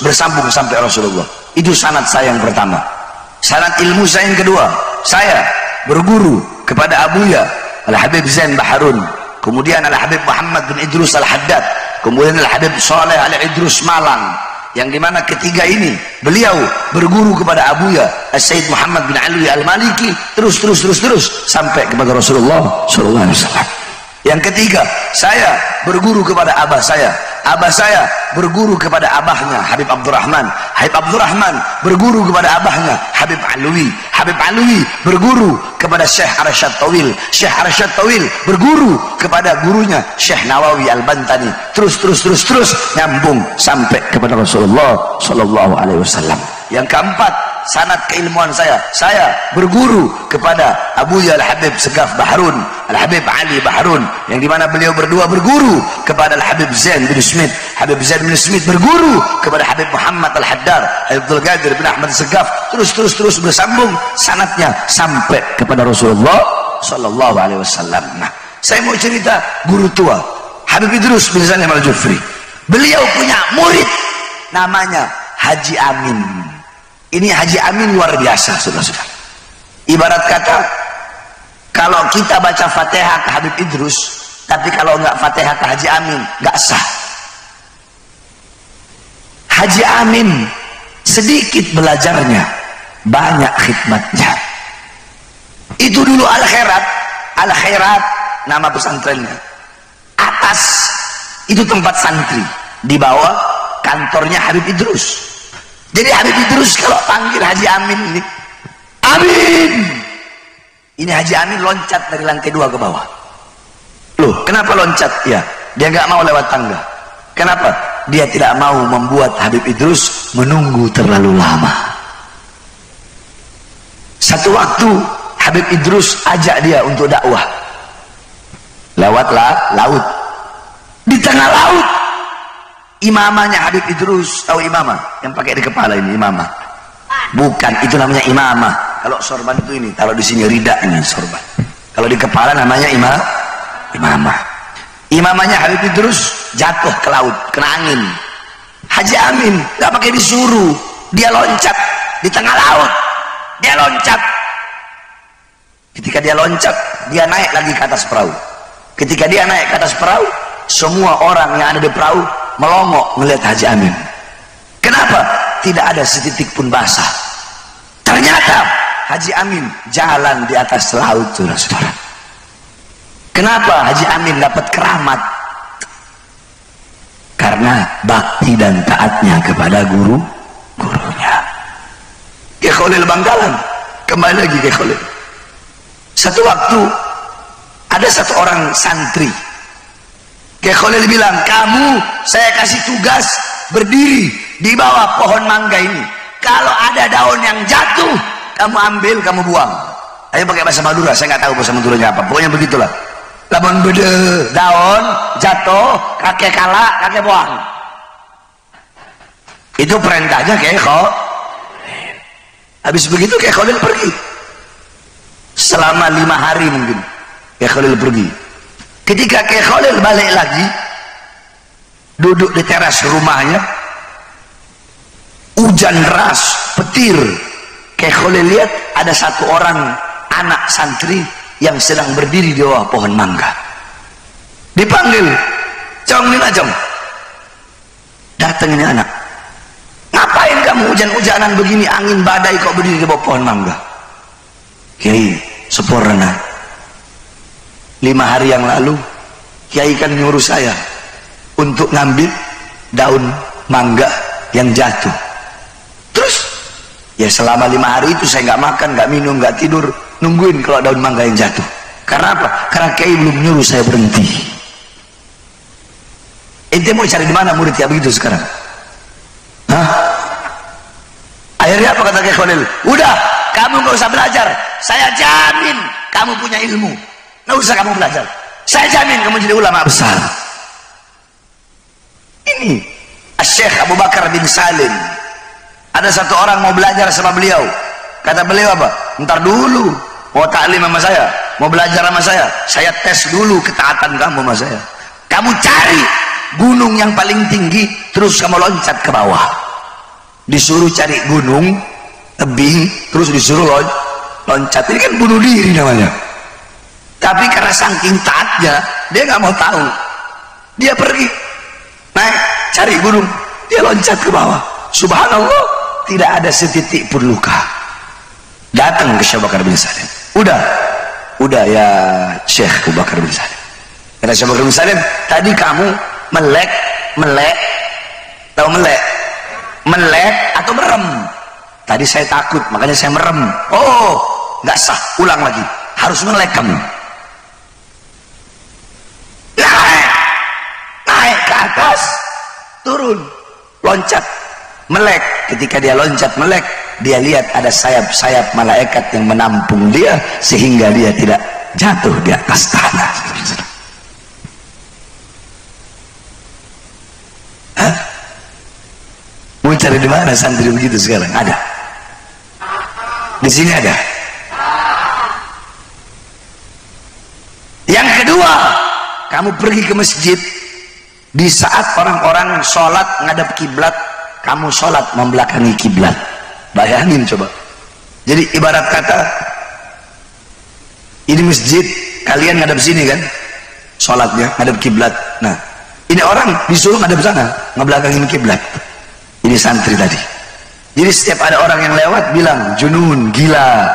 bersambung sampai Rasulullah. Itu sanad saya yang pertama. Sanad ilmu saya yang kedua, saya berguru kepada Abuya Al-Habib Zain Baharun, kemudian Al-Habib Muhammad bin Idrus Al-Haddad, kemudian Al-Habib Saleh Al-Idrus Malang, yang dimana ketiga ini beliau berguru kepada Abuya Sayyid Muhammad bin Ali Al-Maliki, terus sampai kepada Rasulullah sallallahu alaihi wasallam. Yang ketiga, saya berguru kepada abah saya berguru kepada abahnya Habib Abdurrahman, Habib Abdurrahman berguru kepada abahnya Habib Alwi berguru kepada Syekh Arsyad Tawil, Syekh Arsyad Tawil berguru kepada gurunya Syekh Nawawi Al-Bantani, terus nyambung sampai kepada Rasulullah sallallahu alaihi wasallam. Yang keempat, sanad keilmuan saya berguru kepada Abuya Al-Habib Segaf Baharun, Al-Habib Ali Baharun, yang dimana beliau berdua berguru kepada Al-Habib Zain bin Smith. Habib Zain bin Smith berguru kepada Habib Muhammad Al-Haddar, Habib Abdul Qadir bin Ahmad Segaf, terus bersambung sanadnya sampai kepada Rasulullah sallallahu alaihi wasallam. Nah, saya mau cerita guru tua Habib Idrus bin Salim Al-Jufri. Beliau punya murid namanya Haji Amin. Ini Haji Amin luar biasa, saudara-saudara. Ibarat kata, kalau kita baca Fatihah ke Habib Idrus, tapi kalau nggak Fatihah ke Haji Amin, nggak sah. Haji Amin sedikit belajarnya, banyak khidmatnya. Itu dulu Al-Khairat nama pesantrennya. Atas itu tempat santri, di bawah kantornya Habib Idrus. Jadi Habib Idrus kalau panggil Haji Amin ini, Amin, ini Haji Amin loncat dari lantai 2 ke bawah. Loh, kenapa loncat? Ya, dia nggak mau lewat tangga. Kenapa? Dia tidak mau membuat Habib Idrus menunggu terlalu lama. Satu waktu Habib Idrus ajak dia untuk dakwah lewatlah laut. Di tengah laut, imamahnya Habib Idrus, tahu imamah yang pakai di kepala ini, imamah? Bukan, itu namanya imamah. Kalau sorban itu ini, taruh di sini rida ini sorban. Kalau di kepala namanya imamah. Imamahnya Habib Idrus jatuh ke laut, kena angin. Haji Amin nggak pakai disuruh, dia loncat di tengah laut. Dia loncat. Ketika dia loncat, dia naik lagi ke atas perahu. Ketika dia naik ke atas perahu, semua orang yang ada di perahu melongok melihat Haji Amin. Kenapa? Tidak ada setitik pun basah. Ternyata Haji Amin jalan di atas laut, saudara-saudara. Kenapa Haji Amin dapat keramat? Karena bakti dan taatnya kepada gurunya. Kiai Khalil Bangkalan, kembali lagi Kiai Khalil. Satu waktu ada satu orang santri, Kiai Khalil bilang, kamu saya kasih tugas berdiri di bawah pohon mangga ini. Kalau ada daun yang jatuh, kamu ambil, kamu buang. Ayo pakai bahasa Madura, saya nggak tahu bahasa Maduranya apa. Pokoknya begitulah. Lamun bede daun jatuh, kakek kalah, kakek buang. Itu perintahnya Kiai Khalil. Habis begitu Kiai Khalil pergi. Selama 5 hari mungkin Kiai Khalil pergi. Ketika Kiai Khalil balik lagi, duduk di teras rumahnya, hujan deras, petir. Kayak Khalil lihat ada satu orang anak santri yang sedang berdiri di bawah pohon mangga. Dipanggil, "Cong, Nina Cong." Datang ini anak. "Ngapain kamu hujan-hujanan begini, angin badai kok berdiri di bawah pohon mangga?" "Kiai, sempurna. 5 hari yang lalu Kiai kan nyuruh saya untuk ngambil daun mangga yang jatuh. Terus ya selama 5 hari itu saya nggak makan, nggak minum, nggak tidur, nungguin kalau daun mangga yang jatuh. Karena apa? Karena Kiai belum nyuruh saya berhenti." Ente mau cari di mana murid kayak begitu sekarang? Hah? Akhirnya apa kata Kiai Khalil? "Udah, kamu nggak usah belajar. Saya jamin kamu punya ilmu. Nggak usah kamu belajar. Saya jamin kamu jadi ulama besar." Ini Syekh Abu Bakar bin Salim. Ada satu orang mau belajar sama beliau. Kata beliau apa? "Ntar dulu, mau taklim sama saya, mau belajar sama saya tes dulu ketaatan kamu sama saya. Kamu cari gunung yang paling tinggi, terus kamu loncat ke bawah." Disuruh cari gunung tebing, terus disuruh loncat. Ini kan bunuh diri namanya. Tapi karena saking taatnya, dia nggak mau tahu. Dia pergi naik cari gunung, dia loncat ke bawah. Subhanallah, tidak ada setitik pun luka. Datang ke Syekh Abu Bakar bin Salim. Udah ya Syekh Abu Bakar bin Salim. Kata Syekh Abu Bakar bin Salim, "Tadi kamu melek, tahu melek? Melek atau merem?" "Tadi saya takut, makanya saya merem." "Oh, nggak sah, ulang lagi. Harus melek kamu. Naik ke atas, turun, loncat, melek." Ketika dia loncat melek, dia lihat ada sayap-sayap malaikat yang menampung dia sehingga dia tidak jatuh di atas tanah. Hah? Mau cari di mana santri begitu sekarang? Ada? Di sini ada? Yang kedua, kamu pergi ke masjid di saat orang-orang sholat ngadap kiblat, kamu sholat membelakangi kiblat. Bayangin coba. Jadi ibarat kata ini masjid, kalian ngadap sini kan, sholatnya ngadap kiblat. Nah, ini orang disuruh ngadap sana, ngebelakangin kiblat. Ini santri tadi. Jadi setiap ada orang yang lewat bilang, "Junun, gila,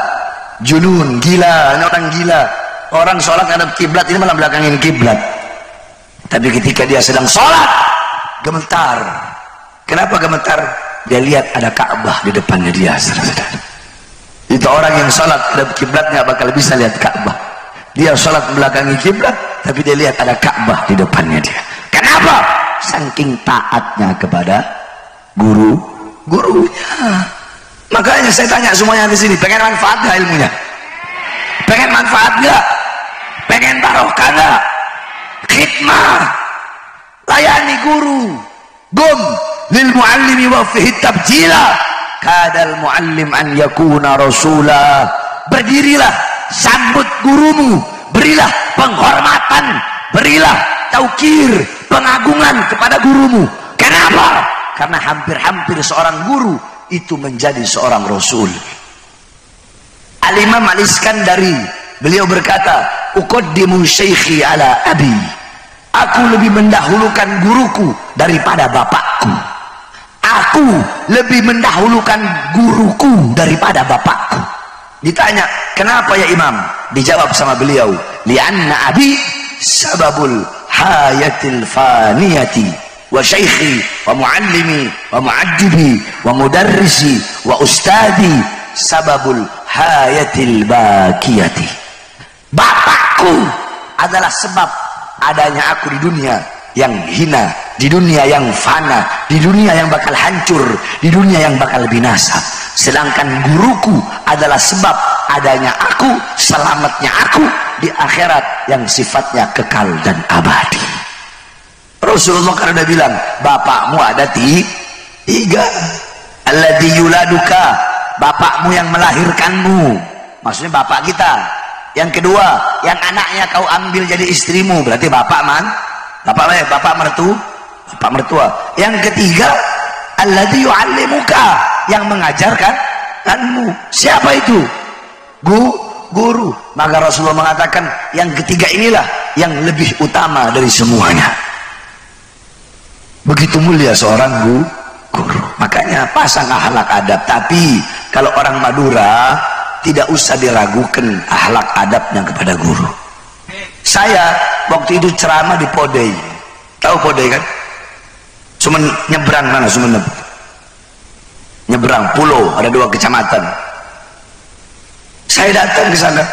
junun, gila, ini orang gila." Orang sholat ngadap kiblat, ini malah belakangin kiblat. Tapi ketika dia sedang sholat, gemetar. Kenapa gemetar? Dia lihat ada Ka'bah di depannya dia. Itu orang yang sholat ngadap kiblat nggak bakal bisa lihat Ka'bah. Dia sholat belakangi kiblat, tapi dia lihat ada Ka'bah di depannya dia. Kenapa? Saking taatnya kepada gurunya. Makanya saya tanya semuanya di sini, pengen manfaat nggak ilmunya? Pengen manfaat nggak? Pengen barokah nggak? Khidmah, layani guru. Gum lil muallimi wa fihi tabjila, kadal muallim an yakuna rasula. Berdirilah, sambut gurumu, berilah penghormatan, berilah taukir, pengagungan kepada gurumu. Kenapa? Karena hampir-hampir seorang guru itu menjadi seorang rasul. Al-Imam Al-Iskandari, beliau berkata, "Uqaddimu syaikhi ala abi." Aku lebih mendahulukan guruku daripada bapakku. Aku lebih mendahulukan guruku daripada bapakku. Ditanya, "Kenapa ya Imam?" Dijawab sama beliau, "Lianna abi sababul hayatil faniyati wa syaikhi wa muallimi wa muaddibi wa mudarrisi wa ustadi sababul hayatil bakiyati." Bapakku adalah sebab adanya aku di dunia yang hina, di dunia yang fana, di dunia yang bakal hancur, di dunia yang bakal binasa. Sedangkan guruku adalah sebab adanya aku, selamatnya aku di akhirat yang sifatnya kekal dan abadi. Rasulullah karena bilang, bapakmu ada tiga. Alladzi yuladuka, bapakmu yang melahirkanmu, maksudnya bapak kita. Yang kedua, yang anaknya kau ambil jadi istrimu, berarti bapak mertua. Yang ketiga, alladzi yu'allimuka, yang mengajarkan kanmu. Siapa itu? Guru. Maka Rasulullah mengatakan yang ketiga inilah yang lebih utama dari semuanya. Begitu mulia seorang guru. Makanya pasang akhlak adab. Tapi kalau orang Madura tidak usah diragukan akhlak adabnya kepada guru. Saya waktu itu ceramah di Podei. Tahu Podei kan? Cuma nyebrang mana Sumeneb. Nyebrang pulau, ada 2 kecamatan. Saya datang ke sana.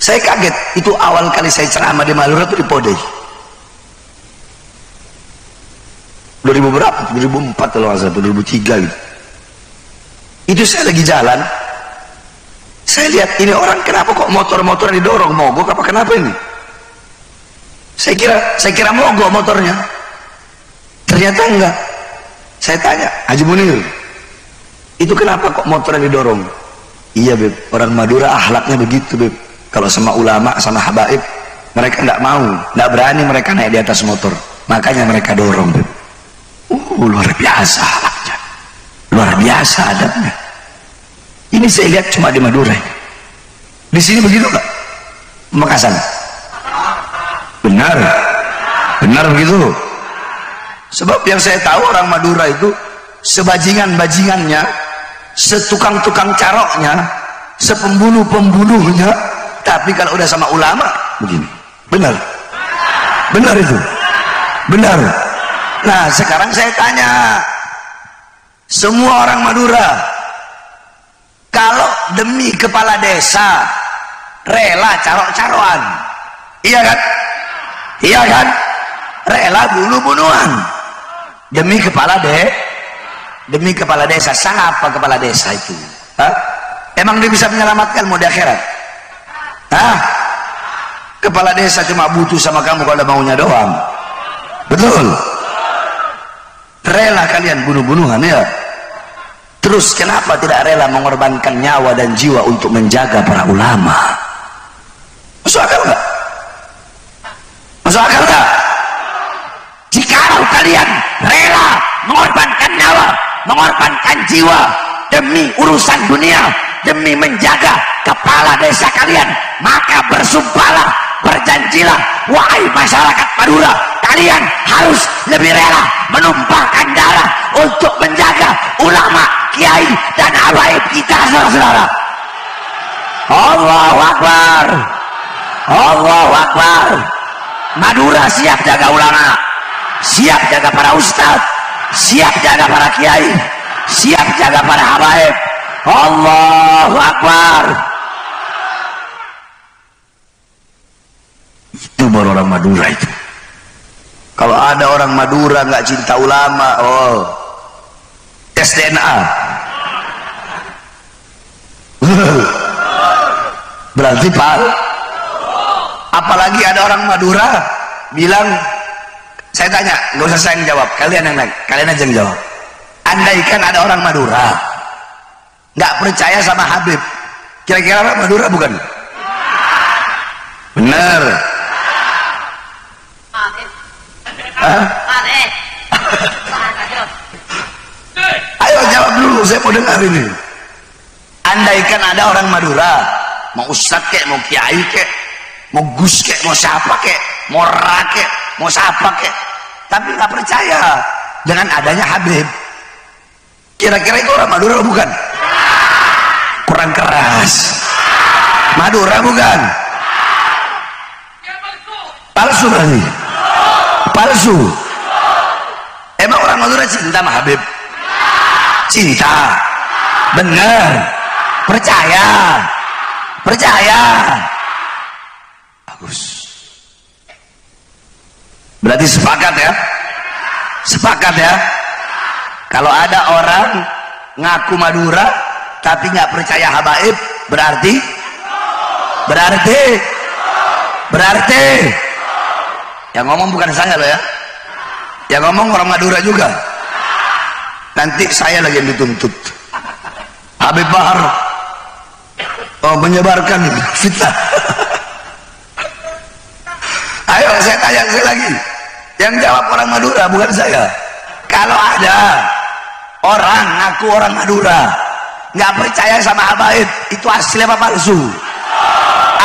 Saya kaget, itu awal kali saya ceramah di Madura itu di Podei. 2000 berapa? 2004 kalau nggak salah, 2003 gitu. Itu saya lagi jalan. Saya lihat ini orang kenapa kok motor-motor didorong, mogok apa kenapa ini? Saya kira mogok motornya. Ternyata enggak. Saya tanya, Haji Munir, itu kenapa kok motornya didorong? Iya Beb, orang Madura akhlaknya begitu Beb. Kalau sama ulama, sama habaib, mereka enggak mau, enggak berani mereka naik di atas motor. Makanya mereka dorong Beb. Luar biasa akhlaknya, luar biasa adabnya. Ini saya lihat cuma di Madura. Di sini begitu enggak? Makassar. Benar begitu. Sebab yang saya tahu orang Madura itu sebajingan-bajingannya, setukang-tukang caroknya, sepembunuh-pembunuhnya, tapi kalau udah sama ulama begini. Benar itu. Benar. Nah sekarang saya tanya semua orang Madura, kalau demi kepala desa rela carok-carokan, iya kan, rela bunuh-bunuhan demi kepala desa. Siapa kepala desa itu? Hah? Emang dia bisa menyelamatkan mau di akhirat? Hah? Kepala desa cuma butuh sama kamu kalau ada maunya doang. Betul? Rela kalian bunuh-bunuhan ya? Terus kenapa tidak rela mengorbankan nyawa dan jiwa untuk menjaga para ulama? Masuk akal nggak? Masuk akal nggak? Jikalau kalian rela mengorbankan nyawa, mengorbankan jiwa demi urusan dunia, demi menjaga kepala desa kalian, maka bersumpahlah, berjanjilah, wahai masyarakat Madura, kalian harus lebih rela menumpahkan darah untuk menjaga ulama, kiai dan habaib kita, saudara-saudara. Allahu Akbar, Allahu Akbar. Madura siap jaga ulama, siap jaga para ustadz, siap jaga para kiai, siap jaga para habaib. Allahu Akbar. Itu baru orang Madura itu. Kalau ada orang Madura nggak cinta ulama, oh, tes DNA. Berarti Pak, apalagi ada orang Madura bilang, saya tanya, nggak usah saya yang jawab, kalian aja yang jawab. Andaikan ada orang Madura nggak percaya sama Habib, kira-kira orang Madura bukan? Bener. Ayo jawab dulu, saya mau dengar ini. Andaikan ada orang Madura, mau ustadz kek, mau kiai kek, mau gus kek, mau siapa kek, mau rakek, mau siapa kek, tapi nggak percaya dengan adanya Habib, kira-kira itu orang Madura bukan? Kurang keras. Madura bukan? Palsu berarti. Palsu. Emang orang Madura cinta sama Habib? Cinta. Benar. Percaya. Bagus. Berarti sepakat ya? Sepakat ya? Kalau ada orang ngaku Madura tapi nggak percaya habaib, berarti yang ngomong bukan saya loh ya, yang ngomong orang Madura juga. Nanti saya lagi yang dituntut. Habib Bahar menyebarkan fitnah. Ayo saya tanya sekali lagi, yang jawab orang Madura bukan saya. Kalau ada orang ngaku orang Madura nggak percaya sama habaib, itu asli apa palsu?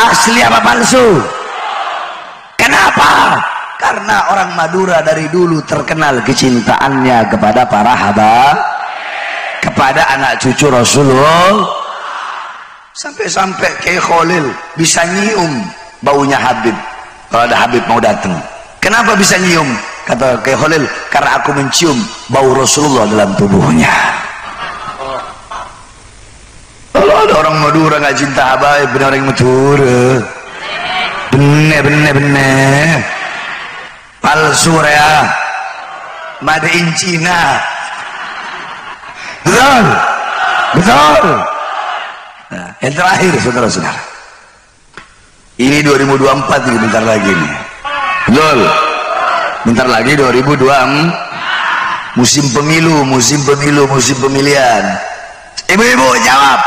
Asli apa palsu? Kenapa? Karena orang Madura dari dulu terkenal kecintaannya kepada para habaib, kepada anak cucu Rasulullah. Sampai-sampai Kiai Khalil bisa nyium baunya Habib kalau ada Habib mau datang. Kenapa bisa nyium? Kata Kiai Khalil, karena aku mencium bau Rasulullah dalam tubuhnya. Kalau ada orang Madura nggak cinta habaib, benar orang Madura, bener palsu ya, made in Cina. Betul. Nah, yang terakhir saudara-saudara, ini 2024 ini bentar lagi nih. Betul, bentar lagi 2024, musim pemilu, musim pemilihan. Ibu-ibu jawab,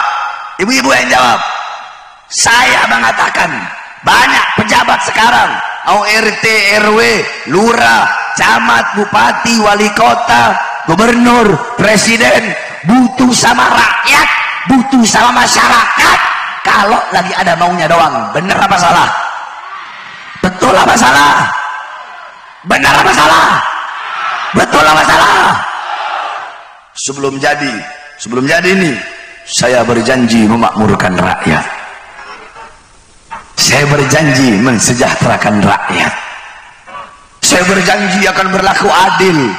ibu-ibu yang jawab. Saya mengatakan banyak pejabat sekarang, mau RT, RW, lurah, camat, bupati, wali kota, gubernur, presiden, butuh sama rakyat, butuh sama masyarakat. Kalau lagi ada maunya doang. Benar apa salah? Betul apa salah? Benar apa salah? Betul apa salah? Sebelum jadi ini, saya berjanji memakmurkan rakyat. Saya berjanji mensejahterakan rakyat. Saya berjanji akan berlaku adil.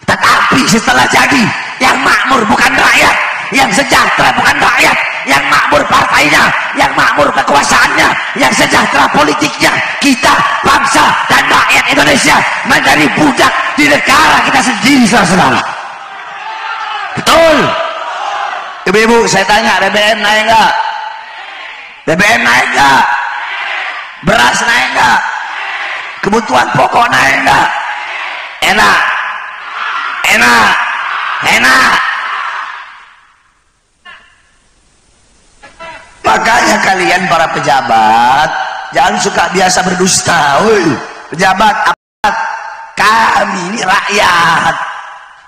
Tetapi setelah jadi, yang makmur bukan rakyat, yang sejahtera bukan rakyat, yang makmur partainya, yang makmur kekuasaannya, yang sejahtera politiknya. Kita bangsa dan rakyat Indonesia menjadi budak di negara kita sendiri, saudara-saudara. Betul. Ibu-ibu, saya tanya, BBM naik enggak? BBM naik enggak? Beras naik enggak? Kebutuhan pokok naik enggak? Enak. Makanya kalian para pejabat jangan suka biasa berdusta. Pejabat, kami ini rakyat,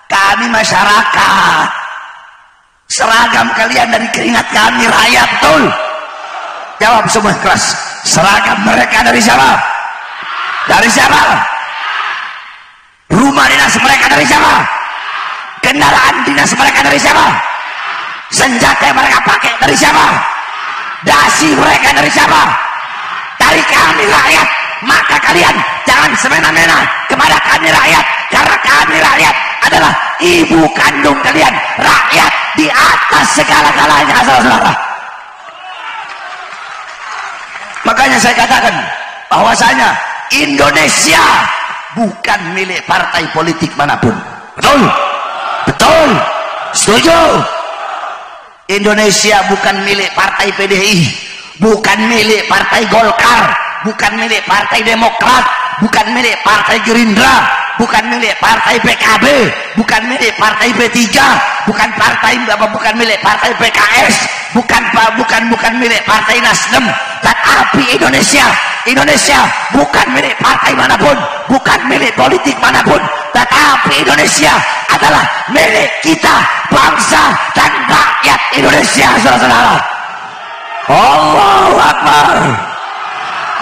kami masyarakat. Seragam kalian dari keringat kami rakyat, betul? Jawab semua keras. Seragam mereka dari siapa? Dari siapa? Rumah dinas mereka dari siapa? Kendaraan dinas mereka dari siapa? Senjata yang mereka pakai dari siapa? Dasi mereka dari siapa? Dari kami rakyat. Maka kalian jangan semena-mena kepada kami rakyat, karena kami rakyat adalah ibu kandung kalian. Rakyat di atas segala-galanya, saudara-saudara. Makanya saya katakan bahwasanya Indonesia bukan milik partai politik manapun. Betul? Betul? Setuju? Indonesia bukan milik partai PDI, bukan milik partai Golkar, bukan milik partai Demokrat, bukan milik partai Gerindra, bukan milik partai PKB, bukan milik partai P3, bukan milik partai PKS, bukan milik partai Nasdem. Tetapi Indonesia bukan milik partai manapun, bukan milik politik manapun, tetapi Indonesia adalah milik kita, bangsa dan rakyat Indonesia, saudara-saudara. Allahu Akbar,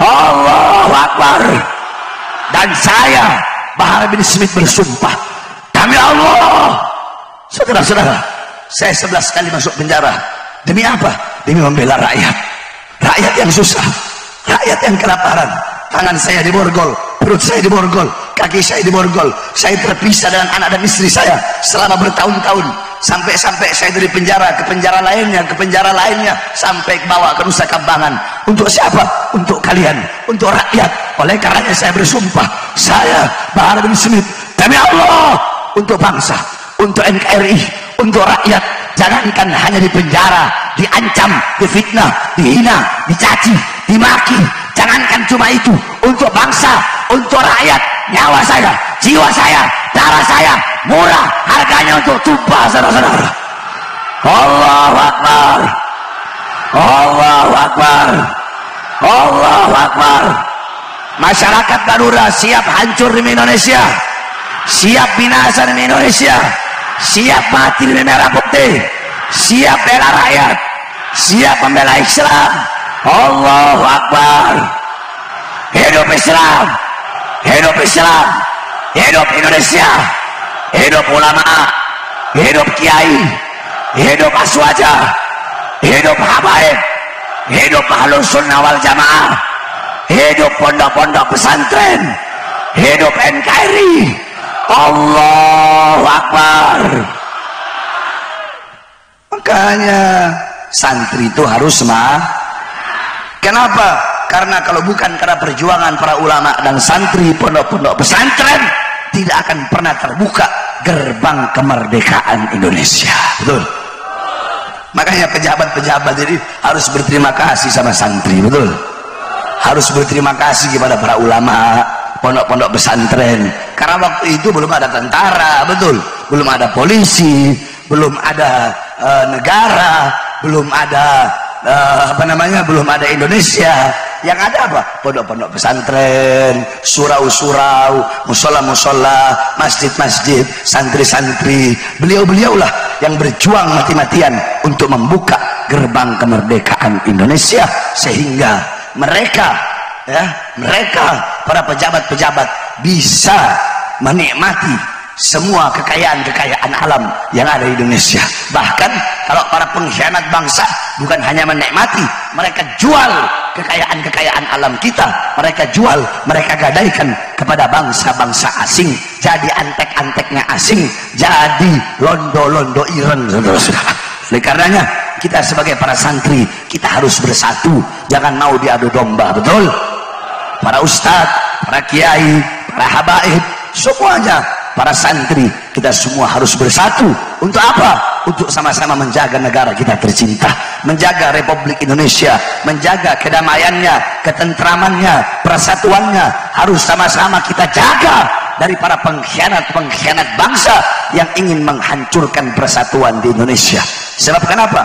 Allahu Akbar. Dan saya Bahar bin Smith bersumpah demi Allah, saudara-saudara, saya 11 kali masuk penjara. Demi apa? Demi membela rakyat, rakyat yang susah, rakyat yang kelaparan. Tangan saya diborgol, perut saya diborgol, kaki saya diborgol. Saya terpisah dengan anak dan istri saya selama bertahun-tahun. Sampai-sampai saya dari penjara ke penjara lainnya, sampai bawa ke Nusa Kambangan. Untuk siapa? Untuk kalian, untuk rakyat. Oleh karenanya saya bersumpah, saya Bahar bin Smith demi Allah, untuk bangsa, untuk NKRI, untuk rakyat. Jangankan hanya di penjara, diancam, difitnah, dihina, dicaci, dimaki. Jangankan cuma itu, untuk bangsa, untuk rakyat, nyawa saya, jiwa saya, darah saya murah harganya untuk tumpah, saudara-saudara. Allahu Akbar, Allahu Akbar, Allahu Akbar. Masyarakat Madura siap hancur demi Indonesia. siap binasa demi Indonesia, siap mati demi merah putih, siap bela rakyat, siap membela Islam. Allahu Akbar. Hidup Islam, hidup Islam, hidup Indonesia, hidup ulama, hidup kiai, hidup aswaja, hidup habaib, hidup ahlus sunnah wal jamaah, hidup pondok-pondok pesantren, hidup NKRI. Allahu Akbar. Makanya santri itu harus semangat. Kenapa? Karena kalau bukan karena perjuangan para ulama dan santri pondok-pondok pesantren, tidak akan pernah terbuka gerbang kemerdekaan Indonesia. Betul? Makanya pejabat-pejabat jadi harus berterima kasih sama santri. Betul? Harus berterima kasih kepada para ulama pondok-pondok pesantren, karena waktu itu belum ada tentara. Betul? Belum ada polisi, belum ada negara, belum ada belum ada Indonesia. Yang ada apa? Pondok-pondok pesantren, surau-surau, musola-musola, masjid-masjid, santri-santri. Beliau-beliaulah yang berjuang mati-matian untuk membuka gerbang kemerdekaan Indonesia, sehingga mereka para pejabat-pejabat bisa menikmati semua kekayaan-kekayaan alam yang ada di Indonesia. Bahkan kalau para pengkhianat bangsa bukan hanya menikmati, mereka jual kekayaan-kekayaan alam kita, mereka jual, mereka gadaikan kepada bangsa-bangsa asing, jadi antek-anteknya asing, jadi londo-londo Iran. Oleh karenanya kita sebagai para santri, kita harus bersatu, jangan mau diadu domba. Betul? Para ustadz, para kiai, para habaib, semuanya, para santri, kita semua harus bersatu. Untuk apa? Untuk sama-sama menjaga negara kita tercinta, menjaga Republik Indonesia, menjaga kedamaiannya, ketentramannya, persatuannya. Harus sama-sama kita jaga dari para pengkhianat-pengkhianat bangsa yang ingin menghancurkan persatuan di Indonesia. Sebab kenapa?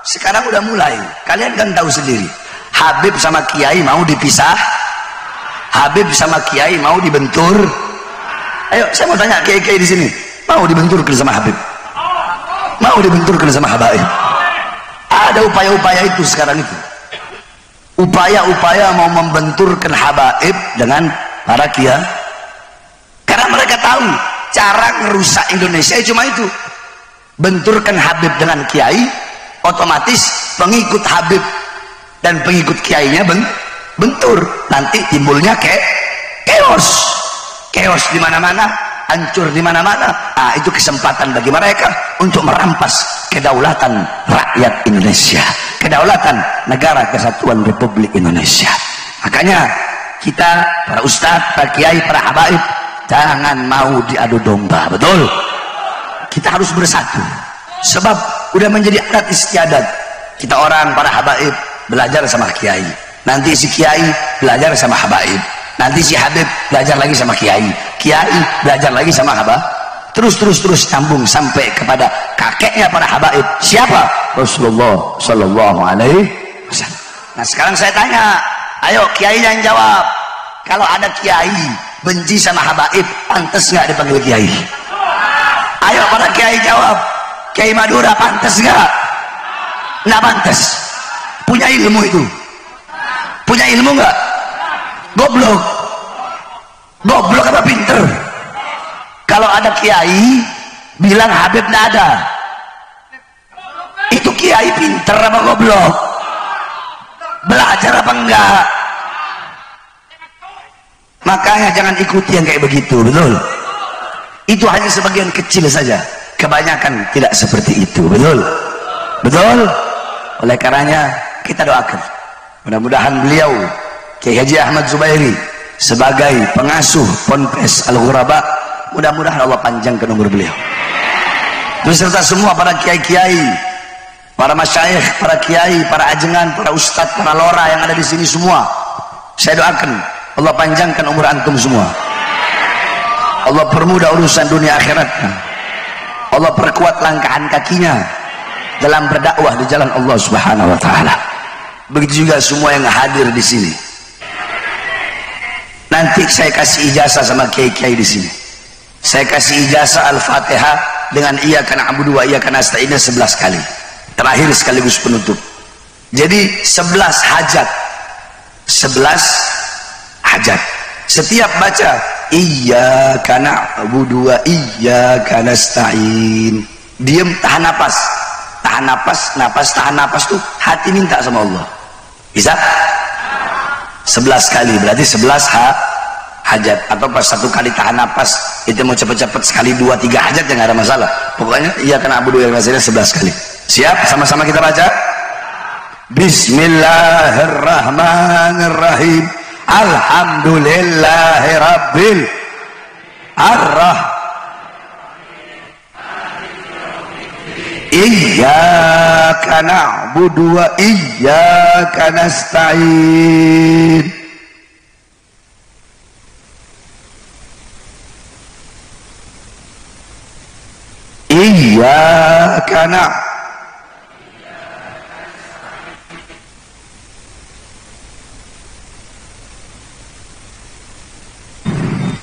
Sekarang udah mulai, kalian kan tahu sendiri, Habib sama Kiai mau dipisah, Habib sama Kiai mau dibentur. Ayo, saya mau tanya kiai-kiai di sini, mau dibenturkan sama Habib? Mau dibenturkan sama habaib? Ada upaya-upaya itu sekarang itu. Upaya-upaya mau membenturkan habaib dengan para kiai. Karena mereka tahu cara ngerusak Indonesia cuma itu. Benturkan Habib dengan kiai, otomatis pengikut Habib dan pengikut kiainya bentur. Nanti timbulnya chaos. Chaos di mana-mana, hancur di mana-mana. Nah, itu kesempatan bagi mereka untuk merampas kedaulatan rakyat Indonesia, kedaulatan negara kesatuan Republik Indonesia. Makanya kita, para ustadz, para kiai, para habaib, jangan mau diadu domba. Betul? Kita harus bersatu. Sebab udah menjadi adat istiadat. Kita orang, para habaib, belajar sama kiai. Nanti si kiai belajar sama habaib. Nanti si Habib belajar lagi sama kiai, kiai belajar lagi sama habaib, terus nyambung sampai kepada kakeknya para habaib. Siapa? Rasulullah Sallallahu Alaihi Wasallam. Nah sekarang saya tanya, ayo kiai yang jawab. Kalau ada kiai benci sama habaib, pantas nggak dipanggil kiai? Ayo para kiai jawab. Kiai Madura pantas nggak? Nggak pantas. Punya ilmu itu? Punya ilmu nggak? Goblok apa pinter? Kalau ada kiai bilang Habib nggak ada, itu kiai pinter apa goblok? Belajar apa enggak? Makanya jangan ikuti yang kayak begitu. Betul? Itu hanya sebagian kecil saja, kebanyakan tidak seperti itu. Betul? Oleh karenanya kita doakan, mudah-mudahan beliau Kiai Haji Ahmad Zubairi sebagai pengasuh Ponpes Al-Ghuraba, mudah-mudahan Allah panjangkan umur beliau, beserta semua para kiai-kiai, para masyayikh, para kiai, para ajengan, para ustadz, para lora yang ada di sini semua. Saya doakan Allah panjangkan umur antum semua, Allah permudah urusan dunia akhiratnya, Allah perkuat langkahan kakinya dalam berdakwah di jalan Allah Subhanahu wa taala. Begitu juga semua yang hadir di sini. Nanti saya kasih ijazah sama kiai-kiai di sini. Saya kasih ijazah Al-Fatihah dengan iyyaka na'budu wa iyyaka nasta'in 11 kali. Terakhir sekaligus penutup. Jadi 11 hajat. 11 hajat. Setiap baca iyyaka na'budu wa iyyaka nasta'in, diam, tahan napas. Tahan napas, tahan napas tuh hati minta sama Allah. Bisa? 11 kali, berarti 11 hajat. Atau pas satu kali tahan napas itu mau cepet-cepet sekali 2-3 hajat ya nggak ada masalah. Pokoknya iyyaka na'budu wa iyyaka nasta'in 11 kali. Siap? Sama-sama kita baca. Bismillahirrahmanirrahim. Alhamdulillahi rabbil iyyaka na'budu wa iyyaka nasta'in. Iyyaka na'budu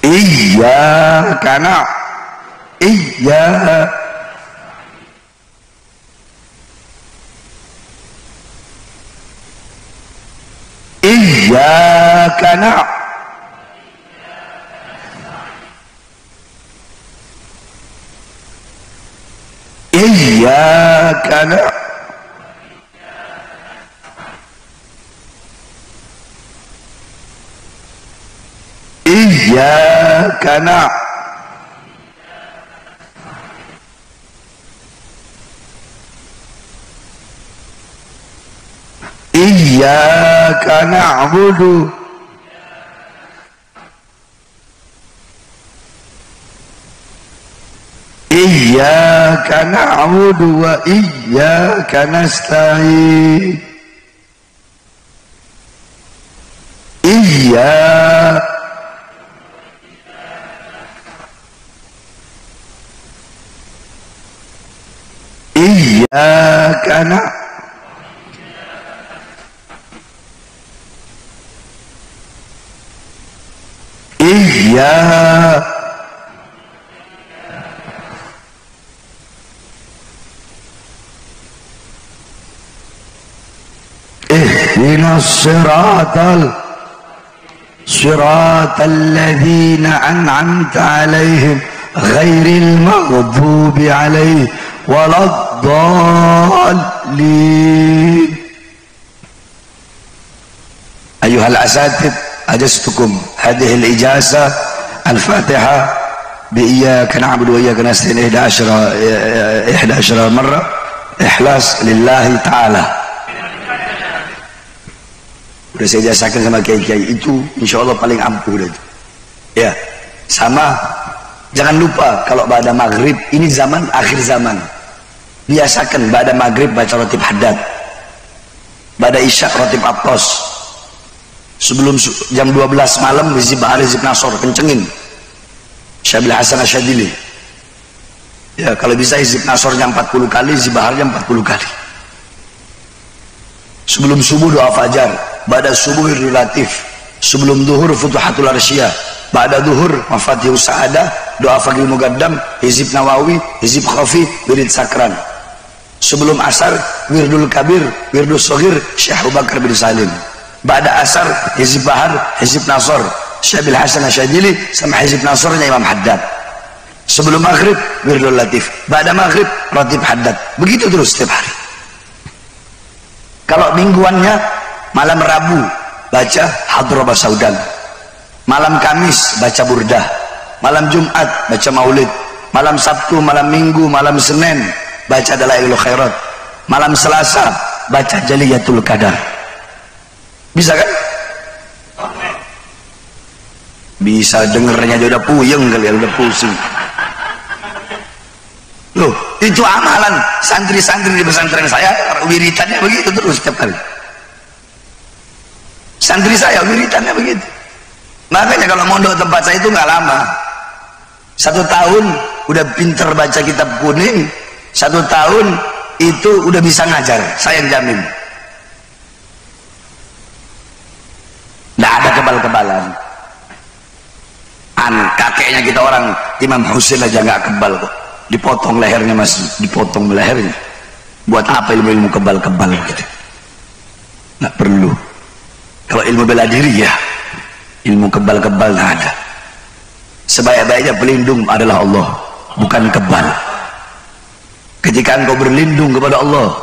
iyyaka na'budu iyyaka na'budu iyyaka na'budu iyyaka na'budu iyyaka na'budu iyyaka na'budu wa iyyaka nasta'in. Iyyaka na'budu ihdinas siratal ladzina an'amta 'alaihim ghairil maghdubi 'alaihim waladdallin. Ayuhal asatid, أجزتكم هذه الإجازة الفاتحة بإياك نعبد وإياك نستعين 11 مرة إخلاص لله تعالى. Udah saya jasakan sama kiai-kiai itu, insya Allah paling ampuh udah itu. Ya, sama jangan lupa kalau ba'da maghrib, ini zaman akhir zaman, biasakan ba'da maghrib baca rotib haddad, ba'da isya rotib aptos. Sebelum jam 12 malam hizib bahar, hizib nasor, kencengin Syabil Hasan Asyadili. Ya, kalau bisa hizib nasornya 40 kali, hizib baharnya 40 kali. Sebelum subuh doa fajar, ba'da subuh relatif, sebelum duhur futuhatul arsyiyah, ba'da duhur mafatihus sa'adah, doa fagil mugaddam, hizib nawawi, hizib khafi, wirid sakran. Sebelum asar wirdul kabir, wirdul soghir, Syekh Abu Bakar bin Salim. Ba'da asar hizib bahar, hizib nasor, Syabil Hasan Asyadili sama hizib nasornya Imam Haddad. Sebelum maghrib wirdul latif, ba'da maghrib ratib haddad. Begitu terus setiap hari. Kalau mingguannya malam Rabu baca Hadrobah Saudan, malam Kamis baca Burdah, malam Jumat baca Maulid, malam Sabtu, malam Minggu, malam Senin baca Dalailul Khairat, malam Selasa baca Jaliyatul Qadar. Bisa kan? Bisa, dengernya aja udah puyeng kali ya, udah pusing. Loh, itu amalan santri-santri di pesantren saya, wiritannya begitu terus setiap kali. Santri saya wiritannya begitu. Makanya kalau mondok tempat saya itu nggak lama. 1 tahun udah pinter baca kitab kuning, 1 tahun itu udah bisa ngajar, saya yang jamin. Nggak ada kebal-kebalan. Kakeknya kita orang Imam Husain aja nggak kebal kok, dipotong lehernya, mas, dipotong lehernya. Buat apa ilmu kebal-kebal gitu? Nggak perlu. Kalau ilmu bela diri ya, ilmu kebal-kebal nggak ada. Sebaik-baiknya pelindung adalah Allah, bukan kebal. Ketika engkau berlindung kepada Allah,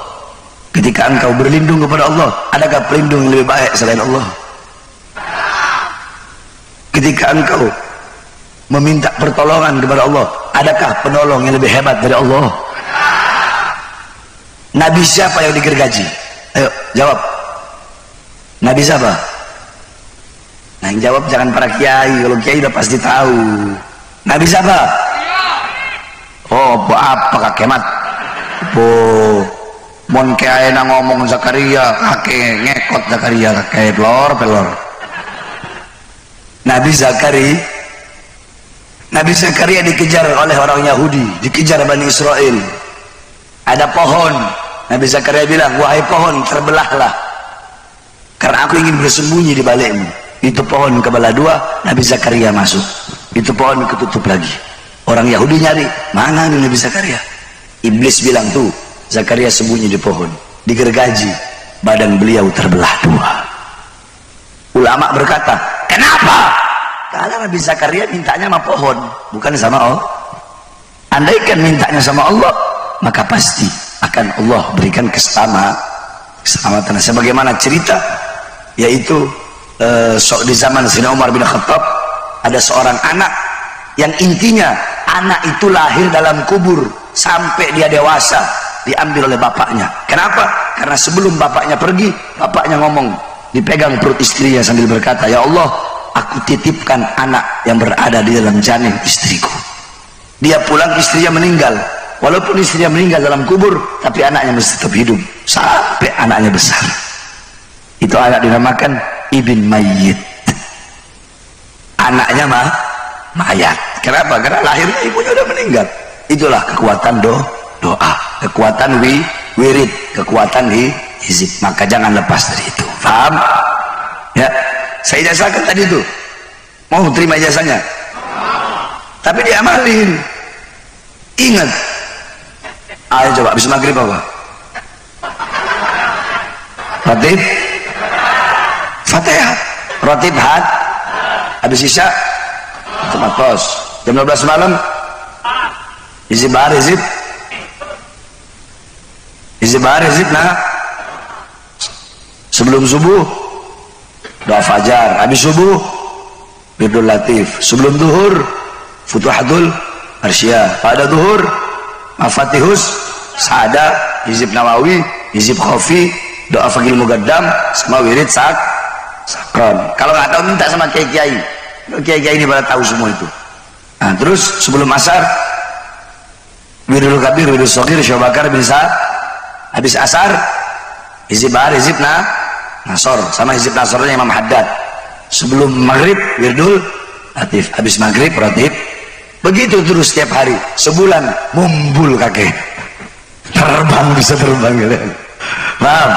ketika engkau berlindung kepada Allah, adakah pelindung yang lebih baik selain Allah? Ketika engkau meminta pertolongan kepada Allah, adakah penolong yang lebih hebat dari Allah? Nabi siapa yang digergaji? Ayo jawab. Nabi siapa? Nah, yang jawab jangan para kiai, kalau kiai udah pasti tahu. Nabi siapa? Oh, apa Kak Kemat? Oh, mon kiai na ngomong Zakaria, kakek ngekot Zakaria, kakek pelor. Nabi Zakaria dikejar oleh orang Yahudi, dikejar Bani Israel. Ada pohon, Nabi Zakaria bilang, wahai pohon, terbelahlah, karena aku ingin bersembunyi di balikmu. Itu pohon kebelah dua, Nabi Zakaria masuk. Itu pohon ketutup lagi. Orang Yahudi nyari, mana nih Nabi Zakaria? Iblis bilang, tuh Zakaria sembunyi di pohon, digergaji, badan beliau terbelah dua. Ulama berkata, kenapa? Karena Nabi Zakaria mintanya sama pohon, bukan sama Allah. Andaikan mintanya sama Allah, maka pasti akan Allah berikan keselamatan. Sebagaimana cerita, yaitu di zaman Sayyidina Umar bin Khattab, ada seorang anak yang intinya anak itu lahir dalam kubur sampai dia dewasa diambil oleh bapaknya. Kenapa? Karena sebelum bapaknya pergi, bapaknya ngomong, dipegang perut istrinya sambil berkata, ya Allah, aku titipkan anak yang berada di dalam janin istriku. Dia pulang, istrinya meninggal. Walaupun istrinya meninggal dalam kubur, tapi anaknya masih tetap hidup sampai anaknya besar. Itu anak dinamakan Ibn Mayyit. Anaknya mayat. Kenapa? Karena lahirnya ibunya udah meninggal. Itulah kekuatan doa, kekuatan wirid, kekuatan hizib. Maka jangan lepas dari itu. Paham? Ya, saya ijazahkan tadi itu. Mau terima ijazahnya? Tapi diamalin. Ingat. Ayo coba, habis maghrib apa? Ratib Fatihah. Ratib habis isya tempat pos. Jam 12 malam hizib bahar, hizib nah. Sebelum subuh doa fajar, habis subuh wirdul latif, sebelum duhur futuhatul arsyah, pada duhur mafatihus sada, hizib nawawi, hizib khafi, doa fagil mugaddam, sama wirid sakron. Kalau nggak tahu minta sama kiai ini pada tahu semua itu. Nah, terus sebelum asar wirdul kabir, wirdul sogir, syabakar bin Sa'ad. Habis asar hizib bahar, hizib nasor, sama hizib nasornya Imam Haddad. Sebelum maghrib wirdul latif, habis maghrib ratib. Begitu terus setiap hari, sebulan mumbul kakek, terbang, bisa terbang gitu. Paham?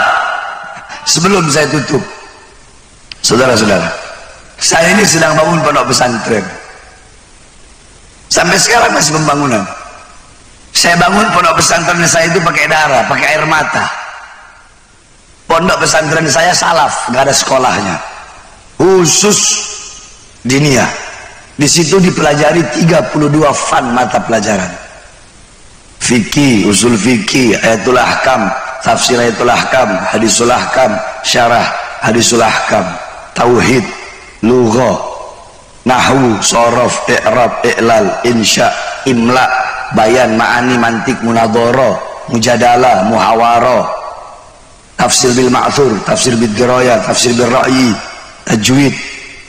Sebelum saya tutup, saudara-saudara, saya ini sedang bangun pondok pesantren. Sampai sekarang masih pembangunan. Saya bangun pondok pesantren saya itu pakai darah, pakai air mata. Pondok pesantren saya salaf, nggak ada sekolahnya, khusus diniyah. Di situ dipelajari 32 fan mata pelajaran. Fikih, usul fikih, ayatul ahkam, tafsir ayatul ahkam, hadisul ahkam, syarah hadisul ahkam, tauhid, lughah, nahwu, sorof, i'rab, i'lal, insya, imla, bayan, ma'ani, mantik, munadhara, mujadalah, muhawarah, tafsir bil ma'thur, tafsir bil dirayah, tafsir bil ra'yi, tajwid,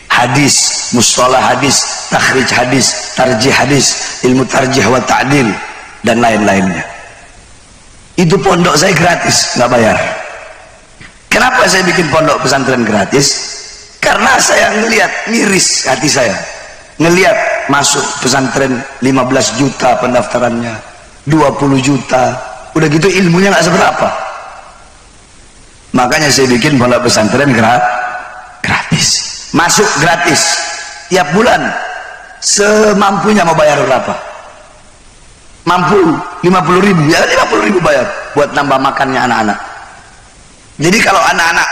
hadis, mustalah hadis, takhrij hadis, tarjih hadis, ilmu tarjih wa ta'dil, dan lain-lainnya. Itu pondok saya gratis, nggak bayar. Kenapa saya bikin pondok pesantren gratis? Karena saya ngelihat, miris hati saya ngelihat masuk pesantren 15 juta pendaftarannya, 20 juta, udah gitu ilmunya nggak seberapa. Makanya saya bikin pondok pesantren gratis, masuk gratis, tiap bulan semampunya mau bayar berapa? Mampu 50.000, ya 50.000 bayar buat nambah makannya anak-anak. Jadi kalau anak-anak,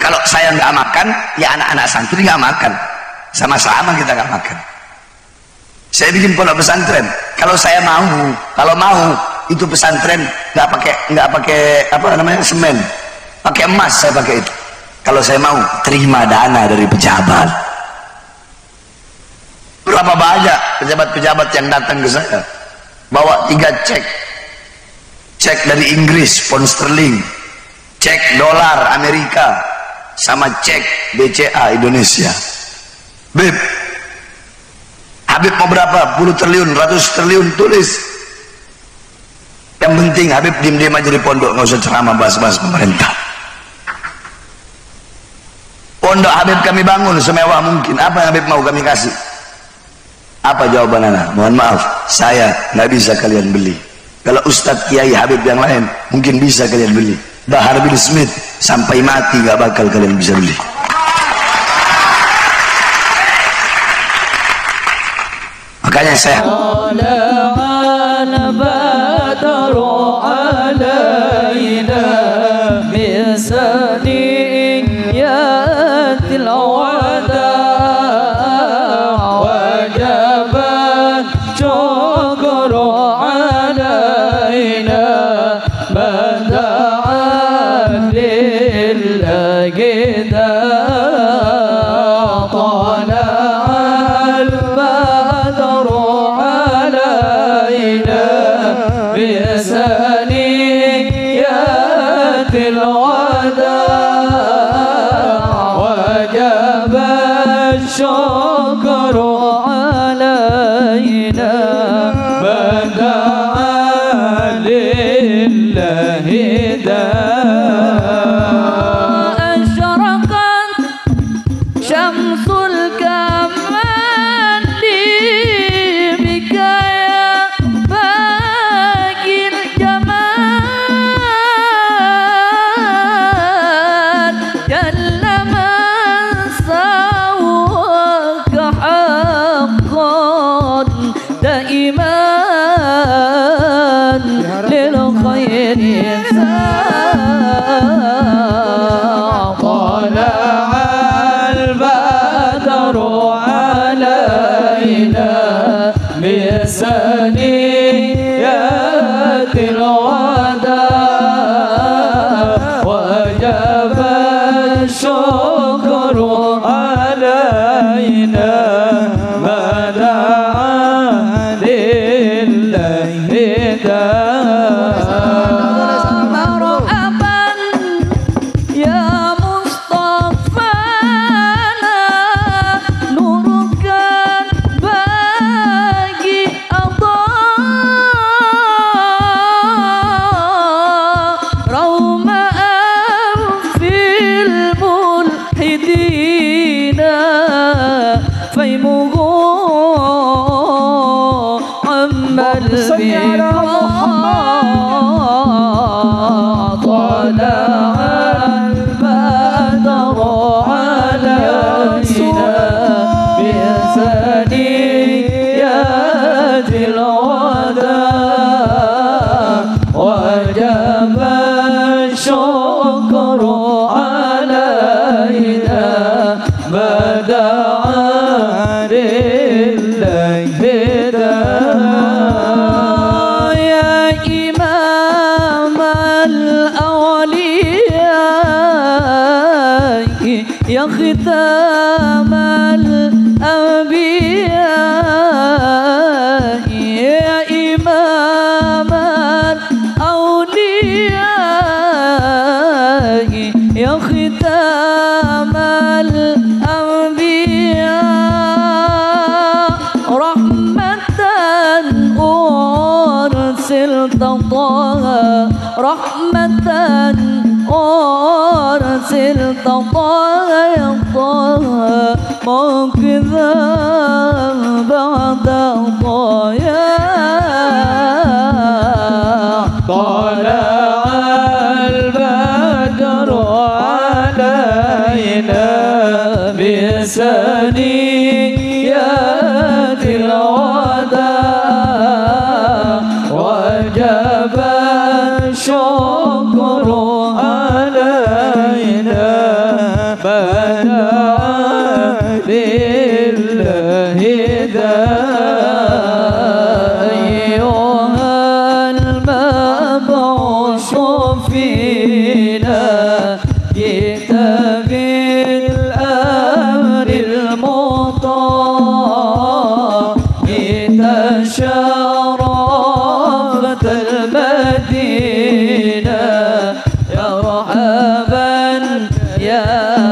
kalau saya nggak makan, ya anak-anak santri nggak makan, sama-sama kita nggak makan. Saya bikin pondok pesantren, kalau saya mau, kalau mau itu pesantren nggak pakai apa namanya semen, pakai emas saya pakai itu. Kalau saya mau terima dana dari pejabat. Berapa banyak pejabat-pejabat yang datang ke saya bawa 3 cek dari Inggris pound sterling, cek dolar Amerika, sama cek BCA Indonesia. Beb, Habib mau berapa? Puluh triliun, ratus triliun, tulis. Yang penting Habib diem-diem aja di pondok, nggak usah ceramah bahas-bahas pemerintah. Pondok Habib kami bangun semewah mungkin. Apa yang Habib mau kami kasih? Apa jawaban anak? Mohon maaf, saya nggak bisa kalian beli. Kalau Ustadz Kiai Habib yang lain mungkin bisa kalian beli. Bahar bin Smith sampai mati nggak bakal kalian bisa beli. Makanya saya ختام الأنبياء يا إمام الأولياء يا ختام الأنبياء رحمة أرسلت طه رحمة أرسلت طه يا طه ما كذا بعد طايا طلع البدر علينا بثنيات بدا لله ذا أيها المبعوث فينا جئت بالأمر المطاع جئت شرفت المدينة يا مرحبا يا